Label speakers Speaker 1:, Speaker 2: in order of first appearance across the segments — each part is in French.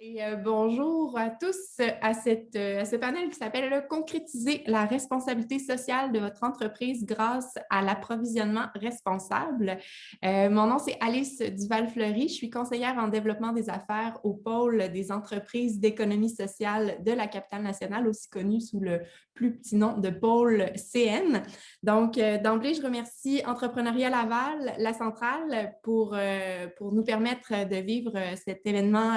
Speaker 1: Et bonjour à tous à ce panel qui s'appelle Concrétiser la responsabilité sociale de votre entreprise grâce à l'approvisionnement responsable. Mon nom, c'est Alice Duval-Fleury. Je suis conseillère en développement des affaires au pôle des entreprises d'économie sociale de la capitale nationale, aussi connu sous le plus petit nom de pôle CN. Donc, d'emblée, je remercie Entrepreneuriat Laval, la centrale, pour nous permettre de vivre cet événement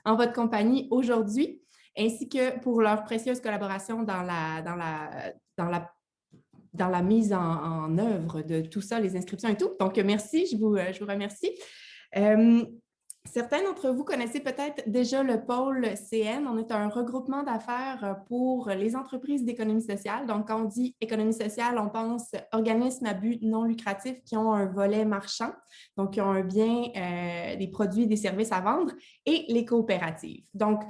Speaker 1: en votre compagnie aujourd'hui, ainsi que pour leur précieuse collaboration dans la mise en œuvre de tout ça, les inscriptions et tout. Donc, merci, je vous remercie. Certains d'entre vous connaissez peut-être déjà le pôle CN. On est un regroupement d'affaires pour les entreprises d'économie sociale. Donc, quand on dit économie sociale, on pense organismes à but non lucratif qui ont un volet marchand, donc qui ont un bien, des produits et des services à vendre, et les coopératives. Donc,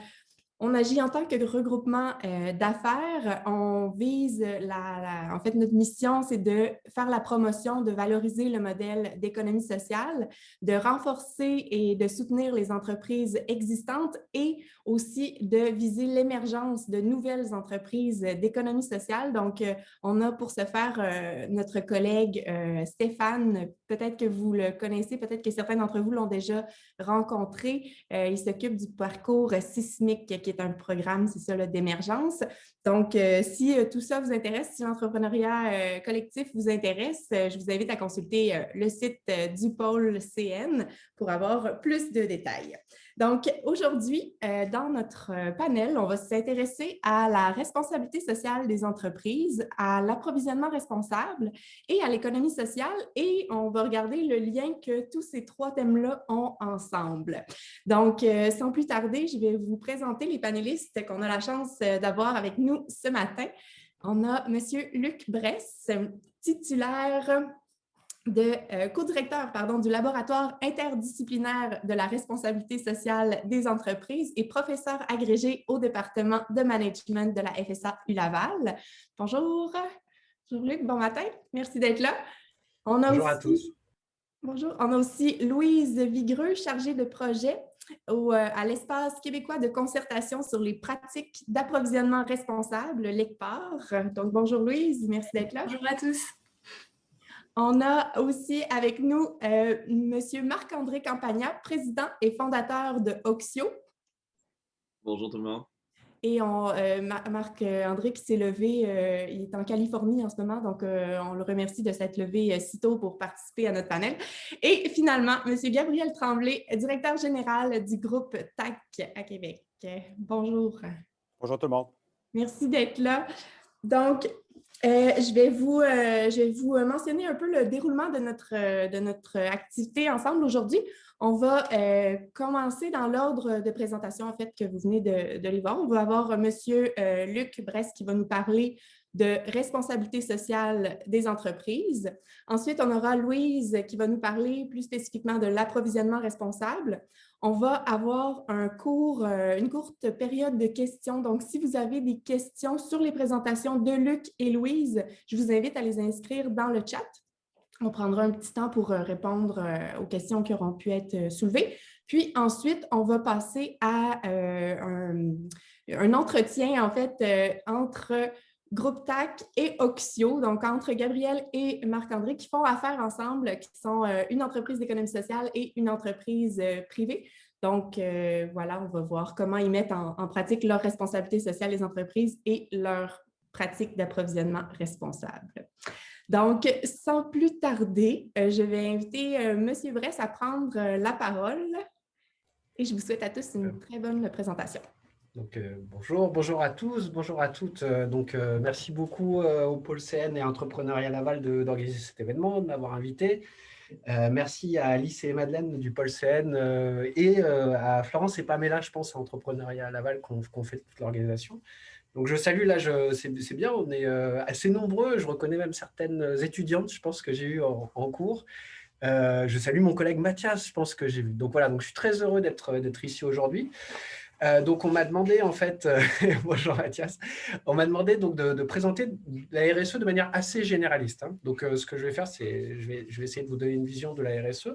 Speaker 1: on agit en tant que regroupement d'affaires. On vise en fait, notre mission, c'est de faire la promotion, de valoriser le modèle d'économie sociale, de renforcer et de soutenir les entreprises existantes et aussi de viser l'émergence de nouvelles entreprises d'économie sociale. Donc, on a pour ce faire notre collègue Stéphane. Peut-être que vous le connaissez, peut-être que certains d'entre vous l'ont déjà rencontré. Il s'occupe du parcours sismique qui est un programme, c'est ça, d'émergence. Donc, si tout ça vous intéresse, si l'entrepreneuriat collectif vous intéresse, je vous invite à consulter le site du pôle CN pour avoir plus de détails. Donc, aujourd'hui, dans notre panel, on va s'intéresser à la responsabilité sociale des entreprises, à l'approvisionnement responsable et à l'économie sociale, et on va regarder le lien que tous ces trois thèmes-là ont ensemble. Donc, sans plus tarder, je vais vous présenter les panélistes qu'on a la chance d'avoir avec nous ce matin. On a M. Luc Bresse, titulaire co-directeur du laboratoire interdisciplinaire de la responsabilité sociale des entreprises et professeur agrégé au département de management de la FSA ULaval. Bonjour. Bonjour Luc, bon matin. Merci d'être là.
Speaker 2: Bonjour à tous.
Speaker 1: Bonjour. On a aussi Louise Vigreux, chargée de projet à l'Espace québécois de concertation sur les pratiques d'approvisionnement responsable, l'ECPAR. Donc, bonjour Louise, merci d'être là.
Speaker 3: Bonjour à tous.
Speaker 1: On a aussi avec nous M. Marc-André Campagna, président et fondateur de Oxio.
Speaker 4: Bonjour tout le monde.
Speaker 1: Et Marc-André qui s'est levé, il est en Californie en ce moment, donc on le remercie de s'être levé si tôt pour participer à notre panel. Et finalement, M. Gabriel Tremblay, directeur général du groupe TAC à Québec. Bonjour.
Speaker 2: Bonjour tout le monde.
Speaker 1: Merci d'être là. Donc, je vais vous mentionner un peu le déroulement de notre activité ensemble aujourd'hui. On va commencer dans l'ordre de présentation en fait que vous venez de les voir. On va avoir M. Luc Bresse qui va nous parler de responsabilité sociale des entreprises. Ensuite, on aura Louise qui va nous parler plus spécifiquement de l'approvisionnement responsable. On va avoir une courte période de questions. Donc, si vous avez des questions sur les présentations de Luc et Louise, je vous invite à les inscrire dans le chat. On prendra un petit temps pour répondre aux questions qui auront pu être soulevées. Puis ensuite, on va passer à un entretien, en fait, entre Groupe TAC et Oxio, donc entre Gabriel et Marc-André, qui font affaire ensemble, qui sont une entreprise d'économie sociale et une entreprise privée. Donc, voilà, on va voir comment ils mettent en pratique leur responsabilité sociale des entreprises et leur pratique d'approvisionnement responsable. Donc, sans plus tarder, je vais inviter M. Bresse à prendre la parole et je vous souhaite à tous une très bonne présentation.
Speaker 2: Donc, bonjour à tous, bonjour à toutes. Merci beaucoup au pôle CN et Entrepreneuriat Laval d'organiser cet événement, de m'avoir invité. Merci à Alice et Madeleine du pôle CN et à Florence et Pamela, je pense, à Entrepreneuriat Laval qu'on fait toute l'organisation. Donc, je salue, là, c'est bien, on est assez nombreux. Je reconnais même certaines étudiantes, je pense, que j'ai eues en cours. Je salue mon collègue Mathias, je pense que j'ai vu. Donc, voilà, donc, je suis très heureux d'être ici aujourd'hui. Donc, on m'a demandé, en fait, bonjour Mathias, on m'a demandé donc, de présenter la RSE de manière assez généraliste. Hein. Donc, ce que je vais faire, c'est je vais essayer de vous donner une vision de la RSE.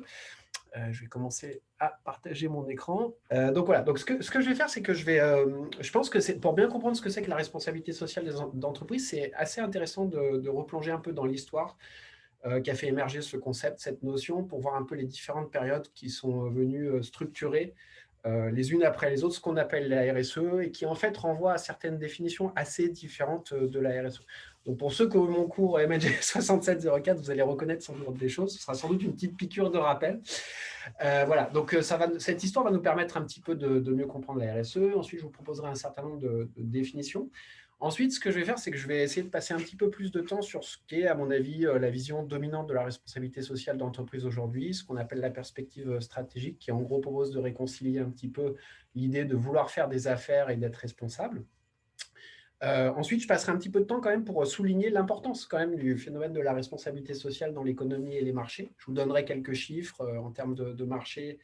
Speaker 2: Je vais commencer à partager mon écran. Donc voilà, donc ce que je vais faire, c'est que je pense que pour bien comprendre ce que c'est que la responsabilité sociale d'entreprise, c'est assez intéressant de replonger un peu dans l'histoire qui a fait émerger ce concept, cette notion, pour voir un peu les différentes périodes qui sont venues structurer les unes après les autres ce qu'on appelle la RSE et qui en fait renvoie à certaines définitions assez différentes de la RSE. Donc pour ceux qui ont eu mon cours MNG 6704, vous allez reconnaître sans doute des choses. Ce sera sans doute une petite piqûre de rappel. Voilà, donc cette histoire va nous permettre un petit peu de mieux comprendre la RSE. Ensuite, je vous proposerai un certain nombre de définitions. Ensuite, ce que je vais faire, c'est que je vais essayer de passer un petit peu plus de temps sur ce qu'est, à mon avis, la vision dominante de la responsabilité sociale d'entreprise aujourd'hui, ce qu'on appelle la perspective stratégique, qui en gros propose de réconcilier un petit peu l'idée de vouloir faire des affaires et d'être responsable. Ensuite, je passerai un petit peu de temps quand même pour souligner l'importance quand même du phénomène de la responsabilité sociale dans l'économie et les marchés. Je vous donnerai quelques chiffres en termes de marché,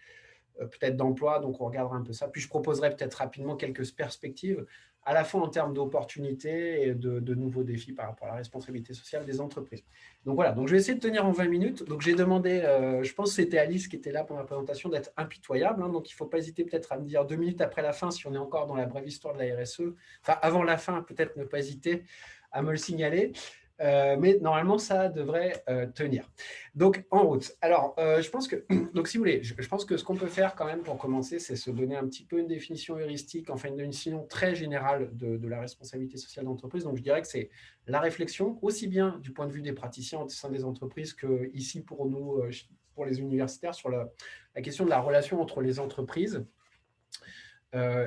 Speaker 2: peut-être d'emploi, donc on regardera un peu ça. Puis je proposerai peut-être rapidement quelques perspectives, à la fois en termes d'opportunités et de nouveaux défis par rapport à la responsabilité sociale des entreprises. Donc voilà, donc je vais essayer de tenir en 20 minutes. Donc j'ai demandé, je pense que c'était Alice qui était là pour ma présentation, d'être impitoyable. Hein, donc il ne faut pas hésiter peut-être à me dire 2 minutes après la fin si on est encore dans la brève histoire de la RSE. Enfin, avant la fin, peut-être ne pas hésiter à me le signaler. Mais normalement, ça devrait tenir. Donc, en route. Alors, je pense que, donc si vous voulez, je pense que ce qu'on peut faire quand même pour commencer, c'est se donner un petit peu une définition heuristique, enfin une définition très générale de la responsabilité sociale d'entreprise. Donc, je dirais que c'est la réflexion, aussi bien du point de vue des praticiens au sein des entreprises que ici pour nous, pour les universitaires, sur la question de la relation entre les entreprises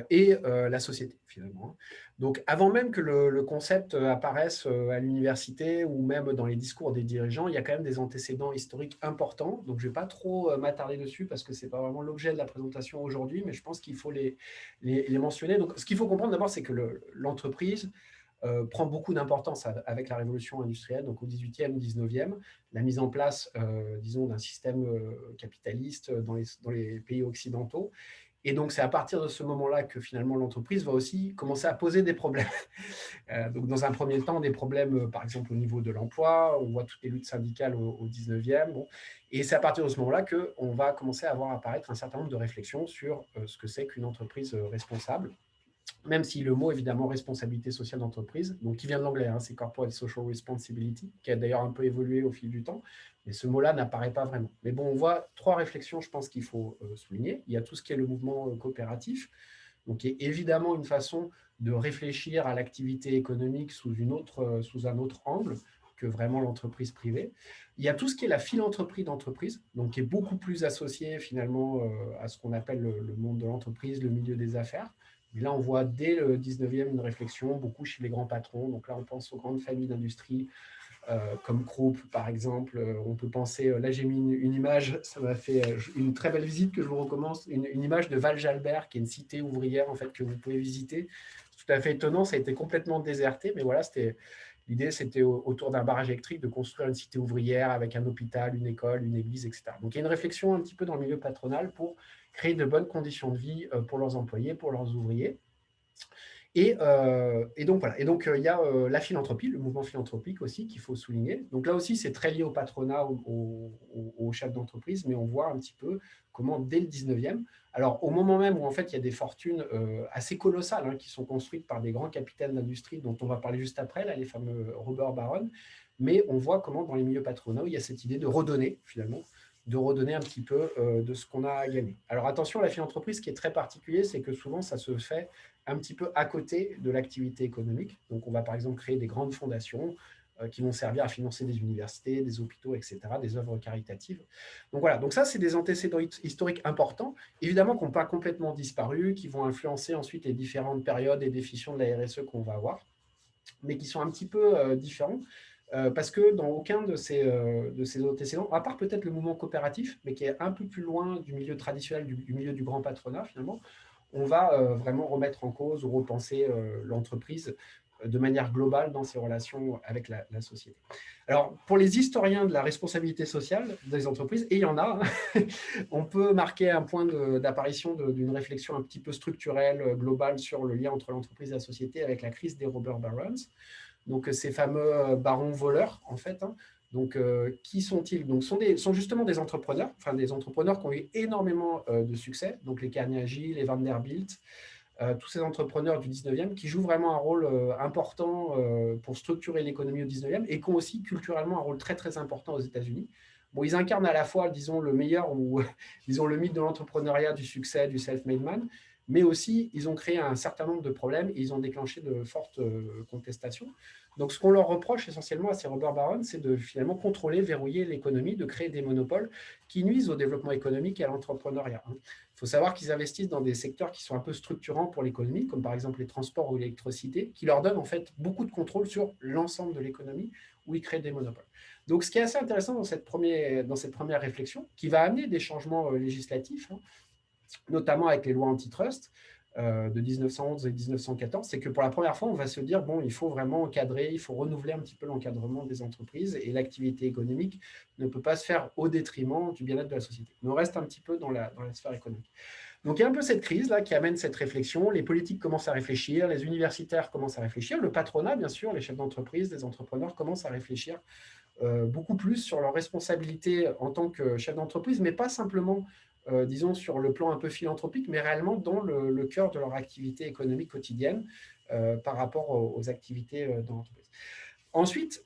Speaker 2: et la société, finalement. Donc, avant même que le concept apparaisse à l'université ou même dans les discours des dirigeants, il y a quand même des antécédents historiques importants. Donc, je ne vais pas trop m'attarder dessus parce que ce n'est pas vraiment l'objet de la présentation aujourd'hui, mais je pense qu'il faut les mentionner. Donc, ce qu'il faut comprendre d'abord, c'est que l'entreprise prend beaucoup d'importance avec la révolution industrielle, donc au 18e, 19e, la mise en place, disons, d'un système capitaliste dans les pays occidentaux. Et donc, c'est à partir de ce moment-là que finalement l'entreprise va aussi commencer à poser des problèmes. Donc, dans un premier temps, des problèmes, par exemple, au niveau de l'emploi. On voit toutes les luttes syndicales au 19e. Bon. Et c'est à partir de ce moment-là qu'on va commencer à voir apparaître un certain nombre de réflexions sur ce que c'est qu'une entreprise responsable. Même si le mot, évidemment, responsabilité sociale d'entreprise, donc qui vient de l'anglais, hein, c'est Corporate Social Responsibility, qui a d'ailleurs un peu évolué au fil du temps, mais ce mot-là n'apparaît pas vraiment. Mais bon, on voit trois réflexions, je pense qu'il faut souligner. Il y a tout ce qui est le mouvement coopératif, donc qui est évidemment une façon de réfléchir à l'activité économique sous un autre angle que vraiment l'entreprise privée. Il y a tout ce qui est la philanthropie d'entreprise, donc qui est beaucoup plus associé finalement à ce qu'on appelle le monde de l'entreprise, le milieu des affaires. Et là, on voit dès le 19e une réflexion, beaucoup chez les grands patrons. Donc là, on pense aux grandes familles d'industrie, comme Krupp, par exemple. On peut penser, là, j'ai mis une image, ça m'a fait une très belle visite que je vous recommande, une image de Val-Jalbert, qui est une cité ouvrière, en fait, que vous pouvez visiter. C'est tout à fait étonnant, ça a été complètement déserté, mais voilà, l'idée, c'était autour d'un barrage électrique de construire une cité ouvrière avec un hôpital, une école, une église, etc. Donc, il y a une réflexion un petit peu dans le milieu patronal pour créer de bonnes conditions de vie pour leurs employés, pour leurs ouvriers. Et donc, voilà. Et donc, il y a la philanthropie, le mouvement philanthropique aussi, qu'il faut souligner. Donc, là aussi, c'est très lié au patronat, aux chefs d'entreprise, mais on voit un petit peu comment, dès le 19e, alors au moment même où, en fait, il y a des fortunes assez colossales hein, qui sont construites par des grands capitaines d'industrie, dont on va parler juste après, là, les fameux Robert Baron, mais on voit comment, dans les milieux patronaux, il y a cette idée de redonner, finalement, de redonner un petit peu de ce qu'on a gagné. Alors, attention, la philanthropie, ce qui est très particulier, c'est que souvent, ça se fait un petit peu à côté de l'activité économique. Donc, on va par exemple créer des grandes fondations qui vont servir à financer des universités, des hôpitaux, etc., des œuvres caritatives. Donc voilà, donc ça, c'est des antécédents historiques importants, évidemment qui n'ont pas complètement disparu, qui vont influencer ensuite les différentes périodes et définitions de la RSE qu'on va avoir, mais qui sont un petit peu différents. Parce que dans aucun de ces antécédents, à part peut-être le mouvement coopératif, mais qui est un peu plus loin du milieu traditionnel, du milieu du grand patronat finalement, on va vraiment remettre en cause ou repenser l'entreprise de manière globale dans ses relations avec la société. Alors, pour les historiens de la responsabilité sociale des entreprises, et il y en a, on peut marquer un point d'apparition d'une réflexion un petit peu structurelle, globale sur le lien entre l'entreprise et la société avec la crise des Robert Barons. Donc, ces fameux barons voleurs, en fait, hein, Donc, qui sont-ils? Donc, sont justement des entrepreneurs, enfin des entrepreneurs qui ont eu énormément de succès, donc les Carnegie, les Vanderbilt, tous ces entrepreneurs du 19e qui jouent vraiment un rôle important pour structurer l'économie au 19e et qui ont aussi culturellement un rôle très, très important aux États-Unis. Bon, ils incarnent à la fois, disons, le meilleur ou disons le mythe de l'entrepreneuriat, du succès, du self-made man, mais aussi, ils ont créé un certain nombre de problèmes et ils ont déclenché de fortes contestations. Donc, ce qu'on leur reproche essentiellement à ces Robert Baron, c'est de finalement contrôler, verrouiller l'économie, de créer des monopoles qui nuisent au développement économique et à l'entrepreneuriat. Il faut savoir qu'ils investissent dans des secteurs qui sont un peu structurants pour l'économie, comme par exemple les transports ou l'électricité, qui leur donnent en fait beaucoup de contrôle sur l'ensemble de l'économie, où ils créent des monopoles. Donc, ce qui est assez intéressant dans cette première réflexion, qui va amener des changements législatifs, notamment avec les lois antitrust de 1911 et 1914, c'est que pour la première fois, on va se dire, bon, il faut vraiment encadrer, il faut renouveler un petit peu l'encadrement des entreprises et l'activité économique ne peut pas se faire au détriment du bien-être de la société. Mais on reste un petit peu dans la sphère économique. Donc, il y a un peu cette crise-là qui amène cette réflexion. Les politiques commencent à réfléchir, les universitaires commencent à réfléchir, le patronat, bien sûr, les chefs d'entreprise, les entrepreneurs commencent à réfléchir beaucoup plus sur leurs responsabilités en tant que chef d'entreprise, mais pas simplement, disons, sur le plan un peu philanthropique, mais réellement dans le cœur de leur activité économique quotidienne par rapport aux activités de l'entreprise. Ensuite,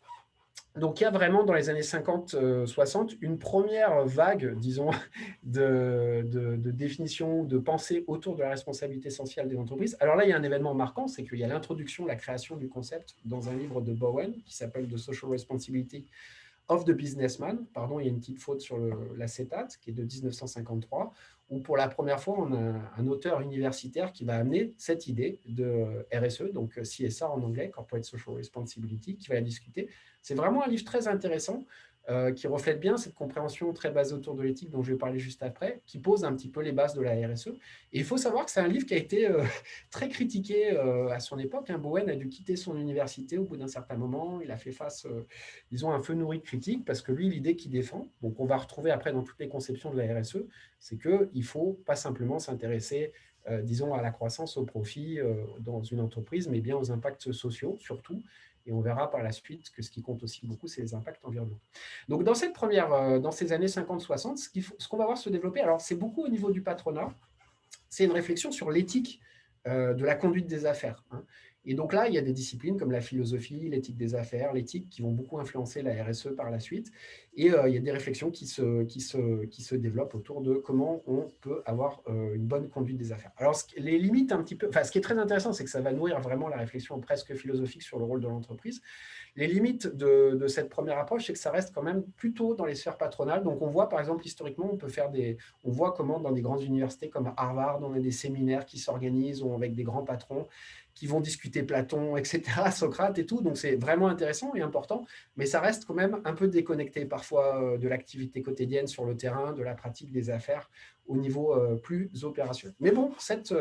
Speaker 2: donc, il y a vraiment dans les années 50-60 une première vague, disons, de définition, de pensée autour de la responsabilité sociale des entreprises. Alors là, il y a un événement marquant, c'est qu'il y a l'introduction, la création du concept dans un livre de Bowen qui s'appelle The Social Responsibility of the Businessman. Pardon, il y a une petite faute sur l'acétate qui est de 1953, où pour la première fois, on a un auteur universitaire qui va amener cette idée de RSE, donc CSR en anglais, Corporate Social Responsibility, qui va la discuter. C'est vraiment un livre très intéressant qui reflète bien cette compréhension très basée autour de l'éthique dont je vais parler juste après, qui pose un petit peu les bases de la RSE. Et il faut savoir que c'est un livre qui a été très critiqué à son époque. Bowen a dû quitter son université au bout d'un certain moment. Il a fait face, disons, à un feu nourri de critiques parce que lui, l'idée qu'il défend, donc on va retrouver après dans toutes les conceptions de la RSE, c'est qu'il ne faut pas simplement s'intéresser, disons, à la croissance, au profit dans une entreprise, mais bien aux impacts sociaux surtout. Et on verra par la suite que ce qui compte aussi beaucoup, c'est les impacts environnementaux. Donc, dans ces années 50-60, ce qu'on va voir se développer, alors c'est beaucoup au niveau du patronat, c'est une réflexion sur l'éthique de la conduite des affaires. Et donc là, il y a des disciplines comme la philosophie, l'éthique des affaires, l'éthique qui vont beaucoup influencer la RSE par la suite. Et il y a des réflexions qui se développent autour de comment on peut avoir une bonne conduite des affaires. Alors, les limites un petit peu, enfin, ce qui est très intéressant, c'est que ça va nourrir vraiment la réflexion presque philosophique sur le rôle de l'entreprise. Les limites de cette première approche, c'est que ça reste quand même plutôt dans les sphères patronales. Donc, on voit, par exemple, historiquement, on voit comment dans des grandes universités comme Harvard, on a des séminaires qui s'organisent avec des grands patrons qui vont discuter Platon, etc., Socrate et tout. Donc, c'est vraiment intéressant et important, mais ça reste quand même un peu déconnecté parfois de l'activité quotidienne sur le terrain, de la pratique des affaires au niveau plus opérationnel. Mais bon, cette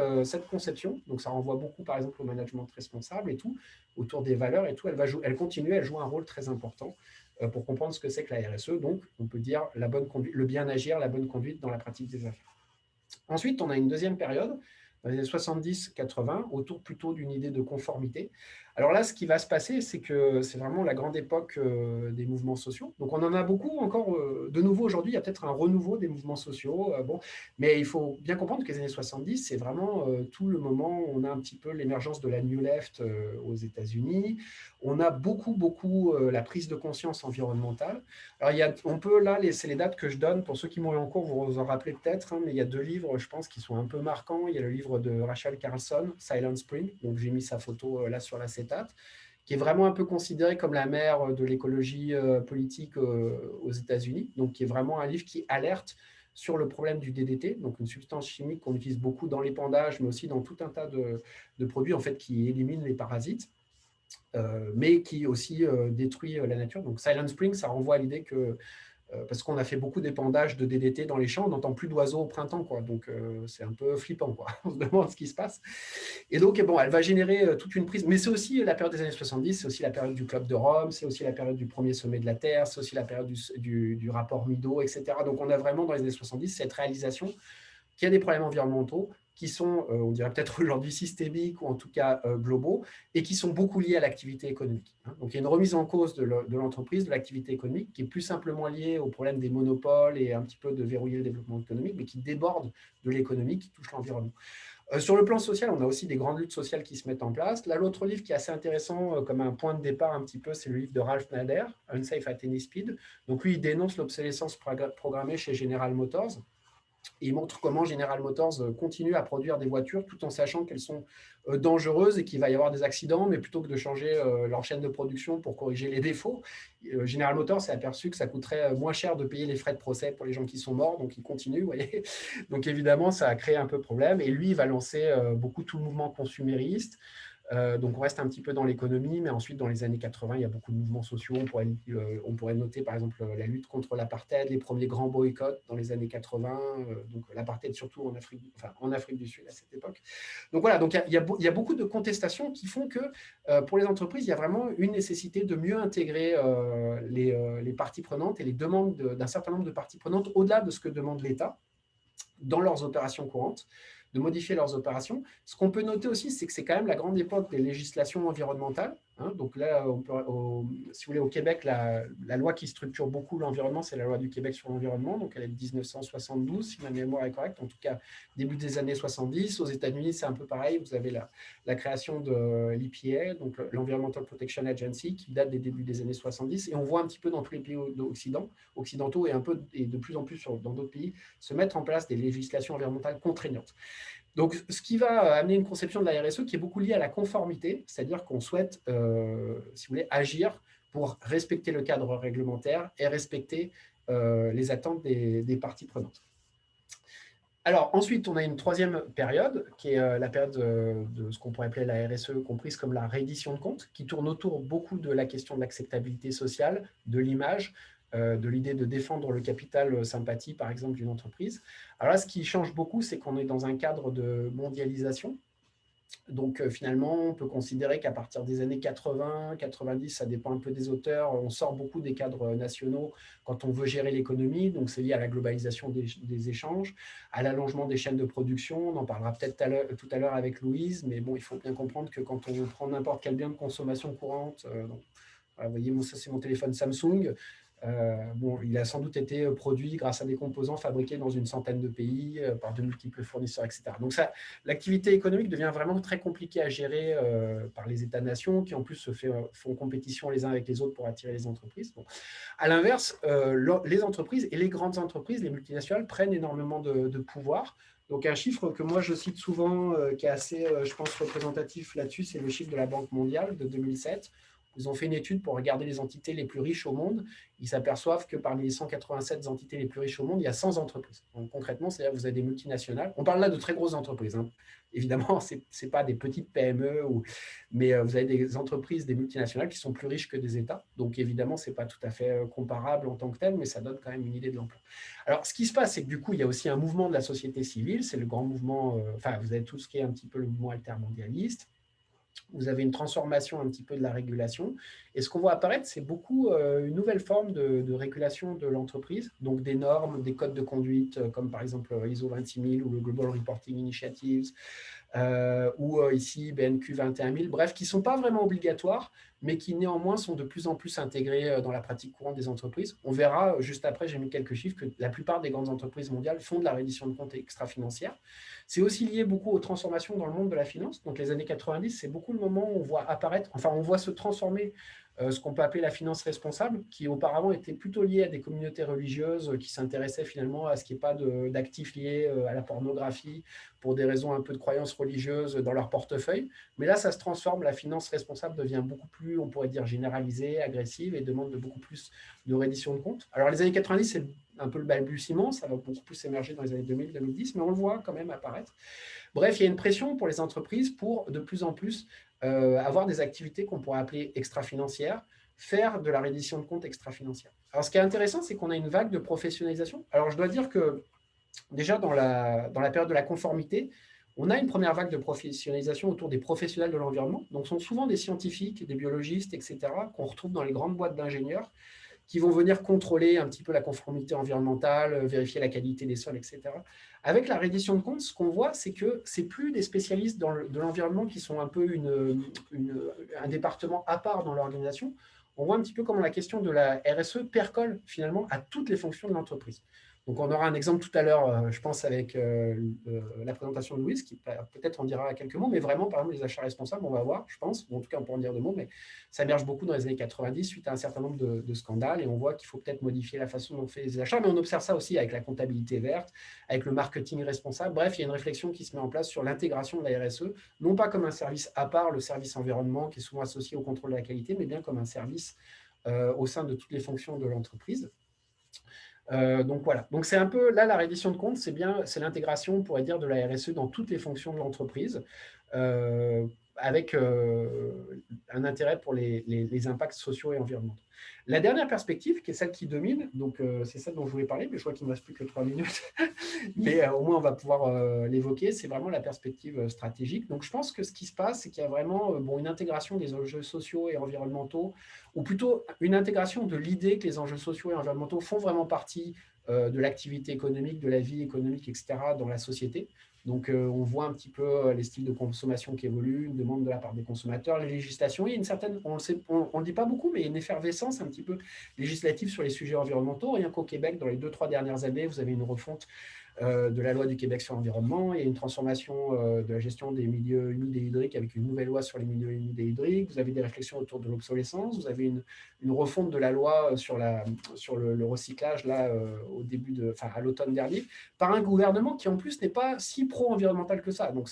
Speaker 2: conception, donc ça renvoie beaucoup, par exemple, au management responsable et tout, autour des valeurs et tout, elle continue, elle joue un rôle très important pour comprendre ce que c'est que la RSE. Donc, on peut dire la bonne conduite, le bien agir, la bonne conduite dans la pratique des affaires. Ensuite, on a une deuxième période, dans les années 70-80, autour plutôt d'une idée de conformité. Alors là, ce qui va se passer, c'est que c'est vraiment la grande époque des mouvements sociaux. Donc, on en a beaucoup encore de nouveau aujourd'hui. Il y a peut-être un renouveau des mouvements sociaux. Mais il faut bien comprendre que les années 70, c'est vraiment tout le moment où on a un petit peu l'émergence de la New Left aux États-Unis. On a beaucoup la prise de conscience environnementale. Alors, c'est les dates que je donne. Pour ceux qui m'ont eu en cours, vous vous en rappelez peut-être, mais il y a deux livres, je pense, qui sont un peu marquants. Il y a le livre de Rachel Carlson, Silent Spring, donc j'ai mis sa photo là sur l'acétate, qui est vraiment un peu considéré comme la mère de l'écologie politique aux États-Unis, donc qui est vraiment un livre qui alerte sur le problème du DDT, donc une substance chimique qu'on utilise beaucoup dans l'épandage, mais aussi dans tout un tas de produits en fait, qui éliminent les parasites. Mais qui aussi détruit la nature. Donc Silent Spring, ça renvoie à l'idée que, parce qu'on a fait beaucoup d'épandage de DDT dans les champs, on n'entend plus d'oiseaux au printemps, quoi. Donc c'est un peu flippant, quoi. On se demande ce qui se passe. Et donc, elle va générer toute une prise. Mais c'est aussi la période des années 70, c'est aussi la période du Club de Rome, c'est aussi la période du premier sommet de la Terre, c'est aussi la période du rapport Mido, etc. Donc on a vraiment dans les années 70 cette réalisation qu'il y a des problèmes environnementaux, qui sont, on dirait peut-être aujourd'hui systémiques ou en tout cas globaux, et qui sont beaucoup liés à l'activité économique. Donc, il y a une remise en cause de l'entreprise, de l'activité économique, qui est plus simplement liée au problème des monopoles et un petit peu de verrouiller le développement économique, mais qui déborde de l'économie, qui touche l'environnement. Sur le plan social, on a aussi des grandes luttes sociales qui se mettent en place. Là, l'autre livre qui est assez intéressant comme un point de départ un petit peu, c'est le livre de Ralph Nader, Unsafe at Any Speed. Donc lui, il dénonce l'obsolescence programmée chez General Motors. Et il montre comment General Motors continue à produire des voitures tout en sachant qu'elles sont dangereuses et qu'il va y avoir des accidents, mais plutôt que de changer leur chaîne de production pour corriger les défauts, General Motors s'est aperçu que ça coûterait moins cher de payer les frais de procès pour les gens qui sont morts, donc il continue, vous voyez. Donc évidemment, ça a créé un peu de problème. Et lui, il va lancer beaucoup tout le mouvement consumériste. Donc, on reste un petit peu dans l'économie, mais ensuite, dans les années 80, il y a beaucoup de mouvements sociaux. On pourrait noter, par exemple, la lutte contre l'apartheid, les premiers grands boycotts dans les années 80, donc l'apartheid surtout en Afrique du Sud à cette époque. Donc, voilà, donc, il y a beaucoup de contestations qui font que, pour les entreprises, il y a vraiment une nécessité de mieux intégrer les parties prenantes et les demandes d'un certain nombre de parties prenantes au-delà de ce que demande l'État dans leurs opérations courantes, de modifier leurs opérations. Ce qu'on peut noter aussi, c'est que c'est quand même la grande époque des législations environnementales. Donc là, si vous voulez, au Québec, la loi qui structure beaucoup l'environnement, c'est la loi du Québec sur l'environnement. Donc elle est de 1972, si ma mémoire est correcte, en tout cas début des années 70. Aux États-Unis, c'est un peu pareil. Vous avez la création de l'EPA, donc l'Environmental Protection Agency, qui date des débuts des années 70. Et on voit un petit peu dans tous les pays occidentaux et de plus en plus dans d'autres pays, se mettre en place des législations environnementales contraignantes. Donc, ce qui va amener une conception de la RSE qui est beaucoup liée à la conformité, c'est-à-dire qu'on souhaite, si vous voulez, agir pour respecter le cadre réglementaire et respecter les attentes des parties prenantes. Alors, ensuite, on a une troisième période, qui est la période de ce qu'on pourrait appeler la RSE, comprise comme la reddition de comptes, qui tourne autour beaucoup de la question de l'acceptabilité sociale, de l'image, de l'idée de défendre le capital sympathie, par exemple, d'une entreprise. Alors là, ce qui change beaucoup, c'est qu'on est dans un cadre de mondialisation. Donc, finalement, on peut considérer qu'à partir des années 80, 90, ça dépend un peu des auteurs, on sort beaucoup des cadres nationaux quand on veut gérer l'économie. Donc, c'est lié à la globalisation des échanges, à l'allongement des chaînes de production. On en parlera peut-être tout à l'heure avec Louise, mais bon, il faut bien comprendre que quand on prend n'importe quel bien de consommation courante, vous voyez, ça c'est mon téléphone Samsung. Il a sans doute été produit grâce à des composants fabriqués dans une centaine de pays par de multiples fournisseurs, etc. Donc l'activité économique devient vraiment très compliquée à gérer par les États-nations qui en plus font compétition les uns avec les autres pour attirer les entreprises. Bon. À l'inverse, les entreprises et les grandes entreprises, les multinationales, prennent énormément de pouvoir. Donc un chiffre que moi je cite souvent, qui est assez, je pense, représentatif là-dessus, c'est le chiffre de la Banque mondiale de 2007. Ils ont fait une étude pour regarder les entités les plus riches au monde. Ils s'aperçoivent que parmi les 187 entités les plus riches au monde, il y a 100 entreprises. Donc concrètement, c'est-à-dire que vous avez des multinationales. On parle là de très grosses entreprises. Évidemment, ce n'est pas des petites PME, mais vous avez des entreprises, des multinationales qui sont plus riches que des États. Donc évidemment, ce n'est pas tout à fait comparable en tant que tel, mais ça donne quand même une idée de l'ampleur. Alors, ce qui se passe, c'est que du coup, il y a aussi un mouvement de la société civile. C'est le grand mouvement, vous avez tout ce qui est un petit peu le mouvement altermondialiste. Vous avez une transformation un petit peu de la régulation. Et ce qu'on voit apparaître, c'est beaucoup une nouvelle forme de régulation de l'entreprise, donc des normes, des codes de conduite, comme par exemple ISO 26000 ou le Global Reporting Initiatives, ou ici BNQ 21000, bref, qui ne sont pas vraiment obligatoires, mais qui néanmoins sont de plus en plus intégrés dans la pratique courante des entreprises. On verra juste après, j'ai mis quelques chiffres, que la plupart des grandes entreprises mondiales font de la reddition de comptes extra-financière. C'est aussi lié beaucoup aux transformations dans le monde de la finance. Donc les années 90, c'est beaucoup le moment où on voit apparaître, on voit se transformer ce qu'on peut appeler la finance responsable, qui auparavant était plutôt liée à des communautés religieuses qui s'intéressaient finalement à ce qu'il n'y ait pas d'actifs liés à la pornographie pour des raisons un peu de croyances religieuses dans leur portefeuille. Mais là, ça se transforme, la finance responsable devient beaucoup plus, on pourrait dire, généralisée, agressive et demande beaucoup plus de reddition de comptes. Alors les années 90, c'est un peu le balbutiement, ça va beaucoup plus émerger dans les années 2000, 2010, mais on le voit quand même apparaître. Bref, il y a une pression pour les entreprises pour de plus en plus avoir des activités qu'on pourrait appeler extra-financières, faire de la reddition de comptes extra-financière. Alors, ce qui est intéressant, c'est qu'on a une vague de professionnalisation. Alors, je dois dire que déjà, dans la période de la conformité, on a une première vague de professionnalisation autour des professionnels de l'environnement. Donc, ce sont souvent des scientifiques, des biologistes, etc., qu'on retrouve dans les grandes boîtes d'ingénieurs, qui vont venir contrôler un petit peu la conformité environnementale, vérifier la qualité des sols, etc. Avec la reddition de comptes, ce qu'on voit, c'est que ce n'est plus des spécialistes de l'environnement qui sont un peu un département à part dans l'organisation. On voit un petit peu comment la question de la RSE percole finalement à toutes les fonctions de l'entreprise. Donc, on aura un exemple tout à l'heure, je pense, avec la présentation de Louise, qui peut-être en dira quelques mots, mais vraiment, par exemple, les achats responsables, on va voir, je pense, ou en tout cas, on peut en dire deux mots, mais ça émerge beaucoup dans les années 90 suite à un certain nombre de scandales, et on voit qu'il faut peut-être modifier la façon dont on fait les achats, mais on observe ça aussi avec la comptabilité verte, avec le marketing responsable. Bref, il y a une réflexion qui se met en place sur l'intégration de la RSE, non pas comme un service à part, le service environnement, qui est souvent associé au contrôle de la qualité, mais bien comme un service au sein de toutes les fonctions de l'entreprise. Donc voilà, donc c'est un peu là la reddition de compte, c'est l'intégration, on pourrait dire, de la RSE dans toutes les fonctions de l'entreprise, avec un intérêt pour les impacts sociaux et environnementaux. La dernière perspective, qui est celle qui domine, donc c'est celle dont je voulais parler, mais je crois qu'il ne me reste plus que 3 minutes, mais au moins on va pouvoir l'évoquer, c'est vraiment la perspective stratégique. Donc je pense que ce qui se passe, c'est qu'il y a vraiment une intégration des enjeux sociaux et environnementaux, ou plutôt une intégration de l'idée que les enjeux sociaux et environnementaux font vraiment partie de l'activité économique, de la vie économique, etc., dans la société. Donc, on voit un petit peu les styles de consommation qui évoluent, une demande de la part des consommateurs, les législations. Il y a une certaine, on ne le dit pas beaucoup, mais il y a une effervescence un petit peu législative sur les sujets environnementaux. Rien qu'au Québec, dans les 2-3 dernières années, vous avez une refonte de la loi du Québec sur l'environnement. Il y a une transformation de la gestion des milieux humides et hydriques avec une nouvelle loi sur les milieux humides et hydriques. Vous avez des réflexions autour de l'obsolescence. Vous avez une refonte de la loi sur le recyclage là, à l'automne dernier, par un gouvernement qui en plus n'est pas si pro-environnemental que ça. Donc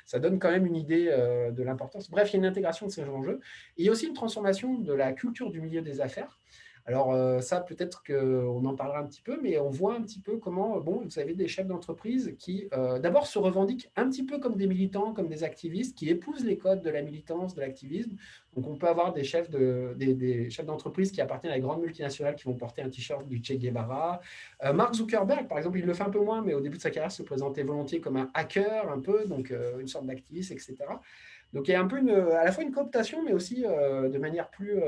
Speaker 2: ça donne quand même une idée de l'importance. Bref, il y a une intégration de ces enjeux. Et il y a aussi une transformation de la culture du milieu des affaires. Alors ça, peut-être qu'on en parlera un petit peu, mais on voit un petit peu comment, vous avez des chefs d'entreprise qui, d'abord, se revendiquent un petit peu comme des militants, comme des activistes, qui épousent les codes de la militance, de l'activisme. Donc, on peut avoir des chefs d'entreprise qui appartiennent à des grandes multinationales qui vont porter un t-shirt du Che Guevara. Mark Zuckerberg, par exemple, il le fait un peu moins, mais au début de sa carrière, se présentait volontiers comme un hacker, un peu, donc une sorte d'activiste, etc. Donc, il y a un peu à la fois une cooptation, mais aussi de manière plus...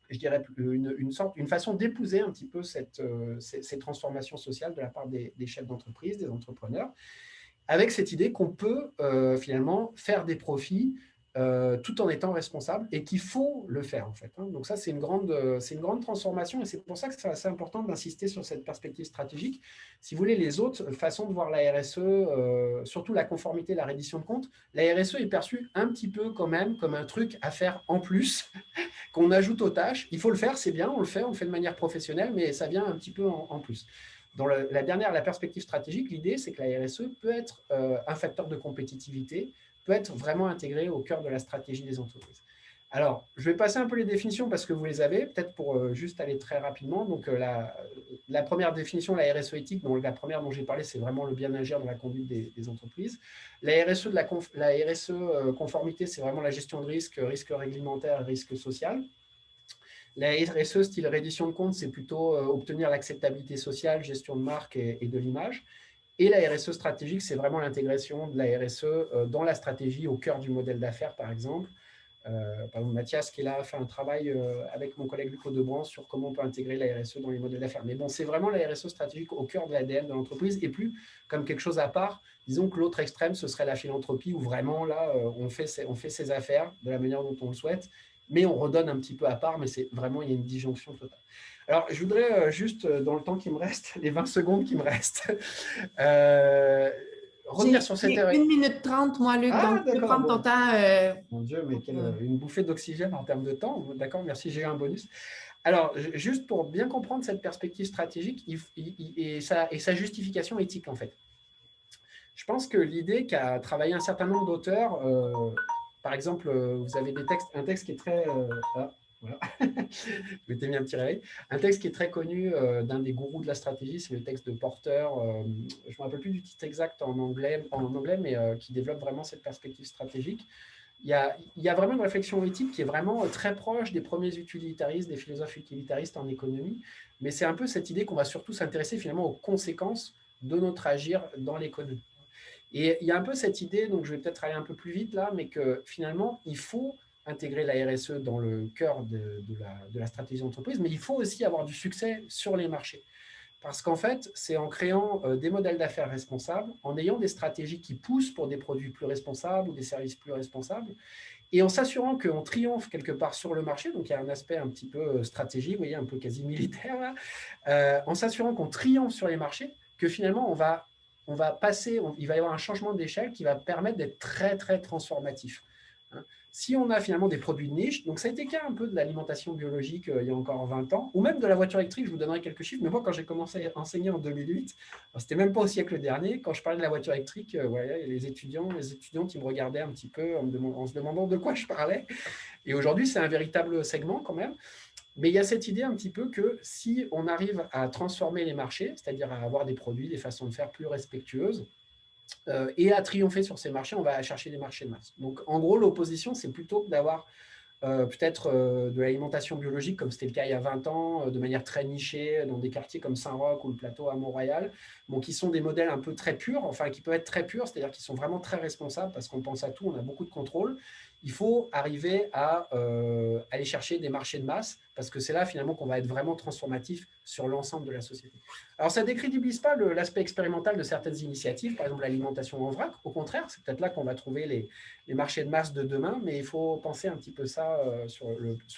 Speaker 2: je dirais, une façon d'épouser un petit peu ces transformations sociales de la part des chefs d'entreprise, des entrepreneurs, avec cette idée qu'on peut finalement faire des profits tout en étant responsable et qu'il faut le faire en fait. Donc ça, c'est une grande transformation et c'est pour ça que c'est assez important d'insister sur cette perspective stratégique. Si vous voulez, les autres façons de voir la RSE, surtout la conformité, la reddition de compte, la RSE est perçue un petit peu quand même comme un truc à faire en plus, qu'on ajoute aux tâches. Il faut le faire, c'est bien, on le fait de manière professionnelle, mais ça vient un petit peu en plus. Dans la perspective stratégique, l'idée, c'est que la RSE peut être un facteur de compétitivité, peut être vraiment intégré au cœur de la stratégie des entreprises. Alors, je vais passer un peu les définitions parce que vous les avez, peut-être pour juste aller très rapidement. Donc, la première définition, la RSE éthique, donc la première dont j'ai parlé, c'est vraiment le bien agir dans la conduite des entreprises. La RSE, conformité, c'est vraiment la gestion de risque réglementaire et risque social. La RSE, style reddition de compte, c'est plutôt obtenir l'acceptabilité sociale, gestion de marque et de l'image. Et la RSE stratégique, c'est vraiment l'intégration de la RSE dans la stratégie, au cœur du modèle d'affaires, par exemple. Par exemple, Mathias, qui est là, fait un travail avec mon collègue Luc Audebranche sur comment on peut intégrer la RSE dans les modèles d'affaires. Mais bon, c'est vraiment la RSE stratégique au cœur de l'ADN de l'entreprise et plus comme quelque chose à part. Disons que l'autre extrême, ce serait la philanthropie où vraiment, là, on fait ses affaires de la manière dont on le souhaite, mais on redonne un petit peu à part, mais c'est vraiment, il y a une disjonction totale. Alors, je voudrais juste, dans le temps qui me reste, les 20 secondes qui me restent, revenir sur cette...
Speaker 1: 1 minute 30, moi, Luc, donc tu peux prendre ton temps.
Speaker 2: Mon Dieu, mais une bouffée d'oxygène en termes de temps. D'accord, merci, j'ai eu un bonus. Alors, juste pour bien comprendre cette perspective stratégique et sa justification éthique, en fait. Je pense que l'idée qu'a travaillé un certain nombre d'auteurs, par exemple, vous avez un texte qui est très... voilà. Je m'étais mis un petit réveil. Un texte qui est très connu d'un des gourous de la stratégie, c'est le texte de Porter. Je ne me rappelle plus du titre exact en anglais, mais qui développe vraiment cette perspective stratégique. Il y a vraiment une réflexion éthique qui est vraiment très proche des premiers utilitaristes, des philosophes utilitaristes en économie. Mais c'est un peu cette idée qu'on va surtout s'intéresser finalement aux conséquences de notre agir dans l'économie. Et il y a un peu cette idée, donc je vais peut-être aller un peu plus vite là, mais que finalement, il faut intégrer la RSE dans le cœur de la stratégie d'entreprise, mais il faut aussi avoir du succès sur les marchés. Parce qu'en fait, c'est en créant des modèles d'affaires responsables, en ayant des stratégies qui poussent pour des produits plus responsables ou des services plus responsables, et en s'assurant qu'on triomphe quelque part sur le marché, donc il y a un aspect un petit peu stratégique, vous voyez, un peu quasi militaire, là, en s'assurant qu'on triomphe sur les marchés, que finalement, on va passer, il va y avoir un changement d'échelle qui va permettre d'être très, très transformatif. Hein. Si on a finalement des produits de niche, donc ça a été le cas un peu de l'alimentation biologique il y a encore 20 ans, ou même de la voiture électrique, je vous donnerai quelques chiffres, mais moi quand j'ai commencé à enseigner en 2008, c'était même pas au siècle dernier, quand je parlais de la voiture électrique, ouais, les étudiants qui me regardaient un petit peu en se demandant de quoi je parlais, et aujourd'hui c'est un véritable segment quand même. Mais il y a cette idée un petit peu que si on arrive à transformer les marchés, c'est-à-dire à avoir des produits, des façons de faire plus respectueuses, et à triompher sur ces marchés, on va chercher des marchés de masse. Donc en gros, l'opposition, c'est plutôt d'avoir peut-être de l'alimentation biologique, comme c'était le cas il y a 20 ans, de manière très nichée, dans des quartiers comme Saint-Roch ou le plateau à Mont-Royal, bon, qui sont des modèles un peu très purs, enfin qui peuvent être très purs, c'est-à-dire qui sont vraiment très responsables parce qu'on pense à tout, on a beaucoup de contrôle. Il faut arriver à aller chercher des marchés de masse parce que c'est là finalement qu'on va être vraiment transformatif sur l'ensemble de la société. Alors ça ne décrédibilise pas l'aspect expérimental de certaines initiatives, par exemple l'alimentation en vrac, au contraire, c'est peut-être là qu'on va trouver les marchés de masse de demain, mais il faut penser un petit peu ça sur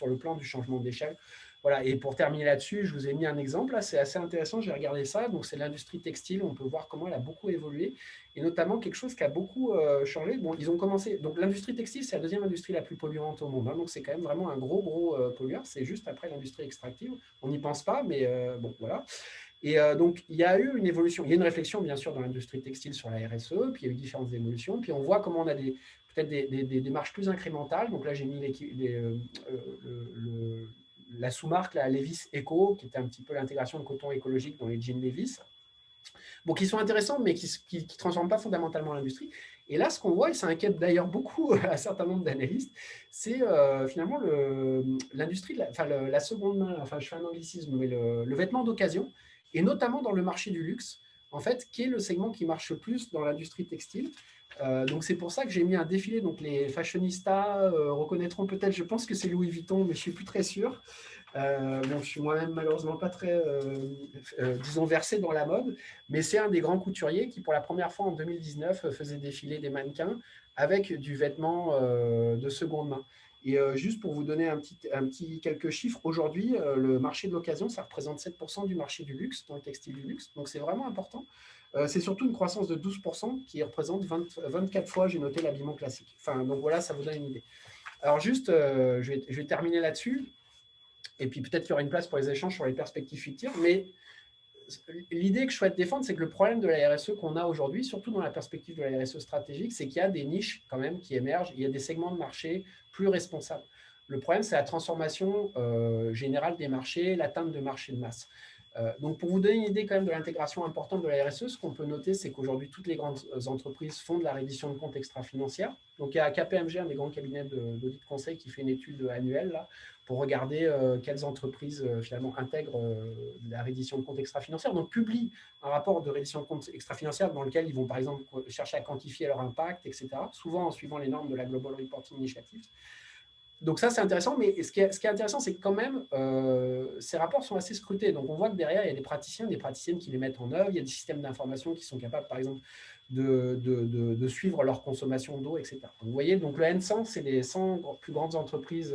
Speaker 2: le plan du changement d'échelle. Voilà, et pour terminer là-dessus, je vous ai mis un exemple, là, c'est assez intéressant, j'ai regardé ça, donc c'est l'industrie textile, on peut voir comment elle a beaucoup évolué, et notamment quelque chose qui a beaucoup changé. Bon, ils ont commencé, donc l'industrie textile, c'est la deuxième industrie la plus polluante au monde, hein, donc c'est quand même vraiment un gros pollueur, c'est juste après l'industrie extractive, on n'y pense pas, mais bon, voilà. Et donc, il y a eu une évolution, il y a une réflexion, bien sûr, dans l'industrie textile sur la RSE, puis il y a eu différentes évolutions, puis on voit comment on a peut-être des démarches plus incrémentales. Donc là, j'ai mis la sous-marque, la Levi's Eco, qui était un petit peu l'intégration de coton écologique dans les jeans Levi's. Bon, qui sont intéressants, mais qui ne transforment pas fondamentalement l'industrie. Et là, ce qu'on voit, et ça inquiète d'ailleurs beaucoup un certain nombre d'analystes, c'est finalement l'industrie, la seconde main, enfin je fais un anglicisme, mais le vêtement d'occasion, et notamment dans le marché du luxe, en fait, qui est le segment qui marche le plus dans l'industrie textile. Donc c'est pour ça que j'ai mis un défilé, donc les fashionistas reconnaîtront peut-être, je pense que c'est Louis Vuitton, mais je ne suis plus très sûr. Bon, je suis moi-même malheureusement pas très, disons, versé dans la mode, mais c'est un des grands couturiers qui, pour la première fois en 2019, faisait défiler des mannequins avec du vêtement de seconde main. Et juste pour vous donner quelques chiffres, aujourd'hui, le marché de l'occasion, ça représente 7% du marché du luxe, dans le textile du luxe, donc c'est vraiment important. C'est surtout une croissance de 12% qui représente 24 fois, j'ai noté, l'habillement classique. Enfin, donc voilà, ça vous donne une idée. Alors juste, je vais terminer là-dessus. Et puis peut-être qu'il y aura une place pour les échanges sur les perspectives futures. Mais l'idée que je souhaite défendre, c'est que le problème de la RSE qu'on a aujourd'hui, surtout dans la perspective de la RSE stratégique, c'est qu'il y a des niches quand même qui émergent. Il y a des segments de marché plus responsables. Le problème, c'est la transformation générale des marchés, l'atteinte de marchés de masse. Donc, pour vous donner une idée quand même de l'intégration importante de la RSE, ce qu'on peut noter, c'est qu'aujourd'hui, toutes les grandes entreprises font de la reddition de comptes extra-financières. Donc, il y a KPMG, un des grands cabinets d'audit de conseil, qui fait une étude annuelle là, pour regarder quelles entreprises finalement intègrent la reddition de comptes extra-financières. Donc, publient un rapport de reddition de comptes extra-financières dans lequel ils vont, par exemple, chercher à quantifier leur impact, etc., souvent en suivant les normes de la Global Reporting Initiative. Donc ça, c'est intéressant, mais ce qui est intéressant, c'est que quand même, ces rapports sont assez scrutés. Donc on voit que derrière, il y a des praticiens, des praticiennes qui les mettent en œuvre. Il y a des systèmes d'information qui sont capables, par exemple, de suivre leur consommation d'eau, etc. Donc, vous voyez, donc le N100, c'est les 100 plus grandes entreprises